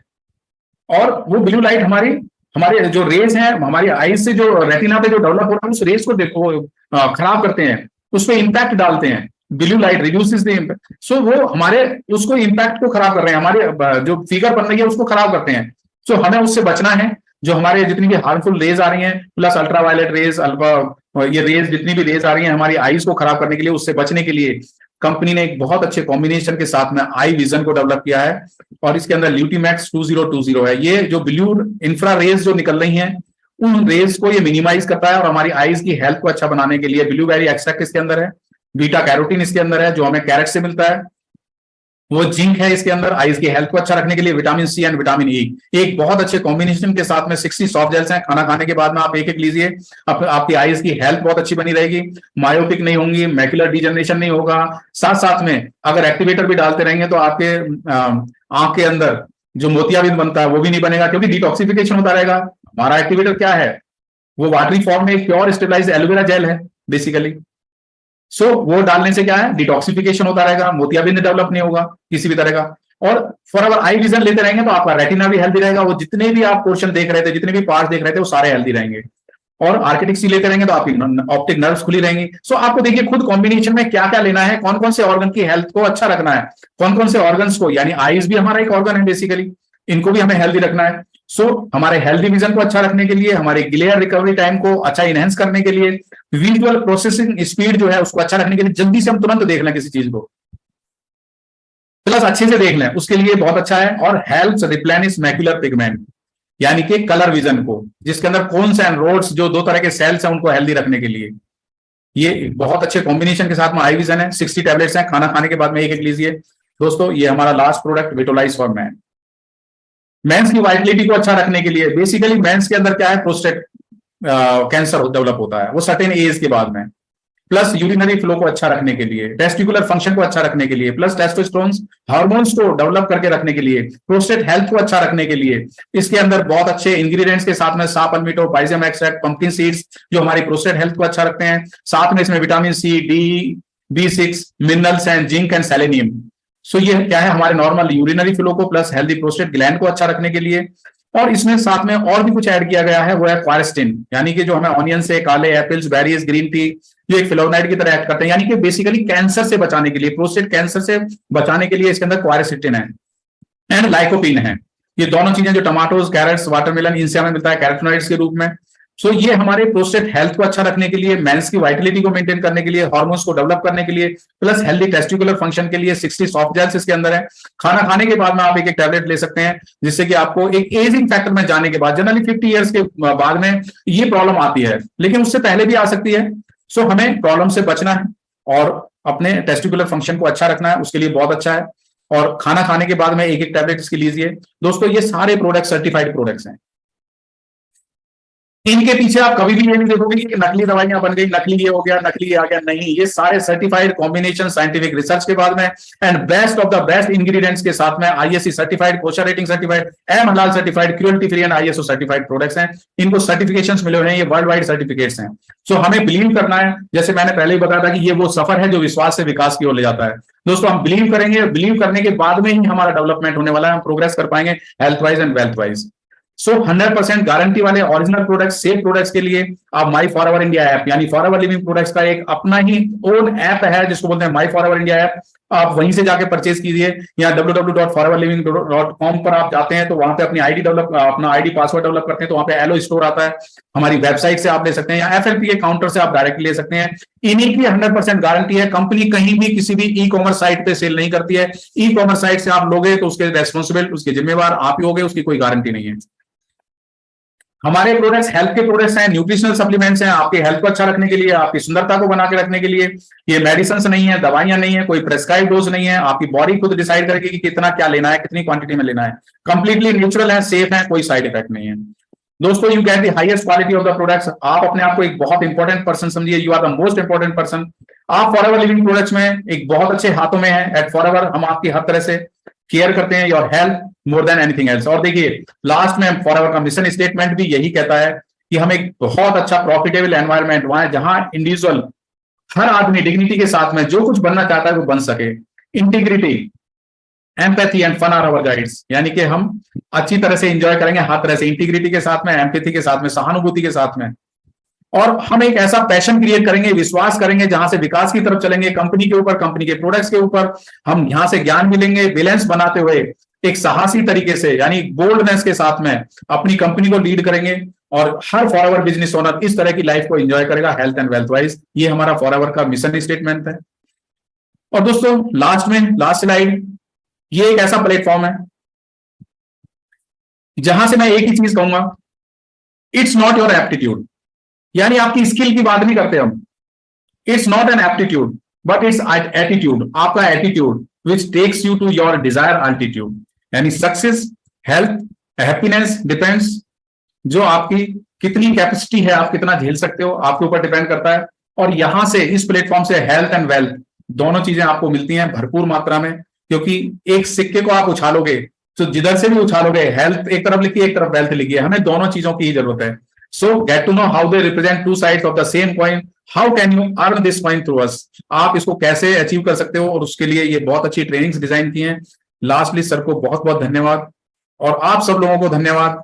और वो ब्लू लाइट हमारी हमारे जो रेज हैं हमारी आईज से जो रेटिना पे जो डेवलप हो रहा है उस रेज को देखो खराब करते हैं, उस पर इंपैक्ट डालते हैं। Blue light reduces the impact, so वो हमारे उसको इंपैक्ट को खराब कर रहे हैं, हमारे जो फिगर बन रही है उसको खराब करते हैं। सो हमें उससे बचना है। जो हमारे जितनी भी हार्मफुल रेज आ रही हैं प्लस अल्ट्रावायलेट रेज, अल्फा, ये रेज जितनी भी रेज आ रही हैं हमारी आईज को खराब करने के लिए, उससे बचने के लिए कंपनी ने एक बहुत अच्छे कॉम्बिनेशन के साथ में आई विजन को डेवलप किया है, और इसके अंदर ल्यूटीमैक्स 2020 है। ये जो ब्लू इंफ्रा रेज जो निकल रही हैं उन रेज को ये मिनिमाइज करता है, और हमारी आईज की हेल्थ को अच्छा बनाने के लिए ब्लूबेरी एक्सट्रैक्ट इसके अंदर है, बीटा कैरोटीन इसके अंदर है जो हमें कैरेट से मिलता है, वो जिंक है इसके अंदर आईज की हेल्थ को अच्छा रखने के लिए, vitamin C and vitamin E, एक बहुत अच्छे कॉम्बिनेशन के साथ में 60 सॉफ्ट जेल्स हैं। खाना खाने के बाद में आप एक एक लीजिए, आपकी आईज की हेल्थ बहुत अच्छी बनी रहेगी, मायोपिक नहीं होंगी, मैकुलर डिजनरेशन नहीं होगा। साथ साथ में अगर एक्टिवेटर भी डालते रहेंगे तो आपके आंख के अंदर जो मोतियाबिंद बनता है वो भी नहीं बनेगा, क्योंकि डिटॉक्सिफिकेशन होता रहेगा। हमारा एक्टिवेटर क्या है, वो वाटरी फॉर्म में एक प्योर स्टेबलाइज्ड एलोवेरा जेल है बेसिकली। सो वो डालने से क्या है, डिटॉक्सिफिकेशन होता रहेगा, मोतियाबिंद डेवलप नहीं होगा किसी भी तरह का। और फॉर अवर आई विजन लेते रहेंगे तो आपका रेटिना भी हेल्दी रहेगा, वो जितने भी आप पोर्शन देख रहे थे, जितने भी पार्ट देख रहे थे वो सारे हेल्दी रहेंगे। और आर्किटिक सी लेते रहेंगे तो आपकी ऑप्टिक नर्व्स खुली रहेंगी। सो आपको देखिए खुद कॉम्बिनेशन में क्या क्या लेना है, कौन कौन से ऑर्गन की हेल्थ को अच्छा रखना है, कौन कौन से ऑर्गन्स को, यानी आईज भी हमारा एक ऑर्गन है बेसिकली, इनको भी हमें हेल्दी रखना है। सो हमारे हेल्दी विजन को अच्छा रखने के लिए, हमारे ग्लेयर रिकवरी टाइम को अच्छा इनहेंस करने के लिए, विजुअल प्रोसेसिंग स्पीड जो है उसको अच्छा रखने के लिए, जल्दी से हम तुरंत देख लें किसी चीज को, प्लस अच्छे से देख लें उसके लिए बहुत अच्छा है। और हेल्प्स रिप्लेनिश मैक्युलर पिगमेंट, यानी कि कलर विजन को, जिसके अंदर कोन्स एंड रोड्स जो दो तरह के सेल्स हैं उनको हेल्दी रखने के लिए, ये बहुत अच्छे कॉम्बिनेशन के साथ में आई विजन है। 60 टैबलेट्स हैं, खाना खाने के बाद में एक एक लीजिए। दोस्तों ये हमारा last product Vitolize for man, men's की वाइटलिटी को अच्छा रखने के लिए। बेसिकली मेंस के अंदर क्या है, प्रोस्टेट कैंसर डेवलप होता है वो सर्टेन एज के बाद में, प्लस यूरिनरी फ्लो को अच्छा रखने के लिए, टेस्टिकुलर फंक्शन को अच्छा रखने के लिए, प्लस टेस्टोस्टेरोन हार्मोन्स को डेवलप करके रखने के लिए, प्रोस्टेट हेल्थ को अच्छा रखने के लिए। इसके अंदर बहुत अच्छे इंग्रेडिएंट्स के साथ में साप अल्मिटो, पाइजियम एक्सट्रैक्ट, पंपकिन सीड्स जो हमारी प्रोस्टेट हेल्थ को अच्छा रखते हैं। साथ में इसमें vitamin C, D, B6 minerals and zinc and selenium. So ये क्या है, हमारे नॉर्मल यूरिनरी फ्लो को प्लस हेल्दी प्रोस्टेट ग्लैंड को अच्छा रखने के लिए। और इसमें साथ में और भी कुछ ऐड किया गया है, वो है क्वारेस्टिन, यानी कि जो हमें ऑनियन से, काले एप्पल्स, बेरीज, ग्रीन टी जो एक फ्लोनाइड की तरह एक्ट करते हैं, यानी कि बेसिकली कैंसर से बचाने के लिए, प्रोस्टेट कैंसर से बचाने के लिए इसके अंदर क्वारेस्टिन है एंड लाइकोपिन है। ये दोनों चीजें जो टमाटोज, कैरेट्स, वाटरमेलन, इनसे हमें मिलता है कैरोटिनॉइड्स के रूप में। सो ये हमारे प्रोस्टेट हेल्थ को अच्छा रखने के लिए, मेंस की वाइटलिटी को मेंटेन करने के लिए, हार्मोन्स को डेवलप करने के लिए, प्लस हेल्दी टेस्टिकुलर फंक्शन के लिए 60 सॉफ्ट जेल्स इसके अंदर है। खाना खाने के बाद में आप एक एक टैबलेट ले सकते हैं, जिससे कि आपको एक एजिंग फैक्टर में जाने के बाद, जनरली 50 ईयर्स के बाद में ये प्रॉब्लम आती है, लेकिन उससे पहले भी आ सकती है। सो हमें प्रॉब्लम से बचना है और अपने टेस्टिकुलर फंक्शन को अच्छा रखना है, उसके लिए बहुत अच्छा है। और खाना खाने के बाद में एक एक टैबलेट इसकी लीजिए। दोस्तों ये सारे प्रोडक्ट सर्टिफाइड प्रोडक्ट्स हैं, इनके पीछे आप कभी भी ये नहीं देखोगे कि नकली दवाइयां बन गई, नकली ये हो गया, नकली ये आ गया, नहीं, ये सारे सर्टिफाइड कॉम्बिनेशन साइंटिफिक रिसर्च के बाद में and best of the best ingredients के साथ में ISC certified, kosher rating certified, एम हलाल certified, cruelty free and ISO certified products हैं। इनको सर्टिफिकेशंस मिले हुए हैं, ये वर्ल्ड वाइड सर्टिफिकेट्स हैं। सो हमें बिलीव करना है, जैसे मैंने पहले ही बताया था कि ये वो सफर है जो विश्वास से विकास की ओर ले जाता है। दोस्तों हम बिलीव करेंगे, बिलीव करने के बाद में ही हमारा डेवलपमेंट होने वाला है, हम प्रोग्रेस कर पाएंगे health wise and wealth wise. So 100% guarantee वाले ओरिजिनल प्रोडक्ट्स, सेफ प्रोडक्ट्स के लिए आप माई फॉर एवर इंडिया ऐप, यानी फॉर एवर लिविंग प्रोडक्ट्स का एक अपना ही ओन ऐप है जिसको बोलते हैं माई फॉर एवर इंडिया ऐप। आप वहीं से जाके परचेज कीजिए, या www.foreverliving.com पर आप जाते हैं तो वहां पे अपनी आईडी डेवलप, अपना आईडी पासवर्ड डेवलप करते हैं तो वहां पे एलो स्टोर आता है, हमारी वेबसाइट से आप ले सकते हैं, या FLP के काउंटर से आप डायरेक्टली ले सकते हैं। इन्हीं की 100% गारंटी है, कंपनी कहीं भी किसी भी ई कॉमर्स साइट पे सेल नहीं करती है। ई कॉमर्स साइट से आप लोगे तो उसके रेस्पॉन्सिबल, उसके जिम्मेवार आप ही होगे, उसकी कोई गारंटी नहीं है। हमारे प्रोडक्ट्स हेल्थ के प्रोडक्ट्स हैं, न्यूट्रिशनल सप्लीमेंट्स हैं, आपकी हेल्थ को अच्छा रखने के लिए, आपकी सुंदरता को बना के रखने के लिए। ये मेडिसिन नहीं है, दवाइयां नहीं है, कोई प्रेस्क्राइब डोज नहीं है, आपकी बॉडी खुद डिसाइड करेगी कि कितना क्या लेना है, कितनी क्वांटिटी में लेना है। कंप्लीटली नेचुरल है, सेफ है, कोई साइड इफेक्ट नहीं है। दोस्तों you get the highest quality of the products. आप अपने आप को एक बहुत इंपॉर्टेंट पर्सन समझिए, you are the most important person. आप फॉरएवर लिविंग प्रोडक्ट्स में एक बहुत अच्छे हाथों में है। एट फॉरएवर हम आपकी हर तरह से केयर करते हैं, your health more than anything else. और देखिए लास्ट में फॉरएवर का मिशन स्टेटमेंट भी यही कहता है कि हम एक बहुत अच्छा प्रॉफिटेबल एनवायरनमेंट वहां जहां इंडिविजुअल, हर आदमी डिग्निटी के साथ में जो कुछ बनना चाहता है वो बन सके। Integrity, empathy and fun are our guides, यानी कि हम अच्छी तरह से एंजॉय करेंगे हर तरह से, इंटीग्रिटी के साथ में, एम्पैथी के साथ में, सहानुभूति के साथ में। और हम एक ऐसा पैशन क्रिएट करेंगे, विश्वास करेंगे, जहां से विकास की तरफ चलेंगे, कंपनी के ऊपर, कंपनी के प्रोडक्ट्स के ऊपर। हम यहां से ज्ञान मिलेंगे, बैलेंस बनाते हुए एक साहसी तरीके से, यानी बोल्डनेस के साथ में अपनी कंपनी को लीड करेंगे। और हर फॉरएवर बिजनेस ओनर इस तरह की लाइफ को एंजॉय करेगा, हेल्थ एंड वेल्थ वाइज। ये हमारा फॉरएवर का मिशन स्टेटमेंट है। और दोस्तों लास्ट स्लाइड, ये एक ऐसा प्लेटफॉर्म है जहां से मैं एक ही चीज कहूंगा, इट्स नॉट योर एप्टीट्यूड, यानी आपकी स्किल की बात नहीं करते हम। It's not an aptitude but it's attitude, आपका attitude which takes you to your desired altitude. यानी सक्सेस, हेल्थ, हैप्पीनेस डिपेंड्स, जो आपकी कितनी कैपेसिटी है, आप कितना झेल सकते हो, आपके ऊपर डिपेंड करता है। और यहां से, इस प्लेटफॉर्म से हेल्थ एंड वेल्थ दोनों चीजें आपको मिलती हैं भरपूर मात्रा में, क्योंकि एक सिक्के को आप उछालोगे तो जिधर से भी उछालोगे, हेल्थ एक तरफ लिखिए, एक तरफ वेल्थ लिखिए, हमें दोनों चीजों की ही जरूरत है। So get to know how they represent two sides of the same coin, how can you earn this coin through us. आप इसको कैसे अचीव कर सकते हो, और उसके लिए ये बहुत अच्छी ट्रेनिंग्स डिजाइन की हैं। लास्टली सर को बहुत बहुत धन्यवाद, और आप सब लोगों को धन्यवाद।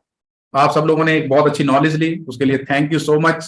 आप सब लोगों ने एक बहुत अच्छी नॉलेज ली, उसके लिए थैंक यू सो मच।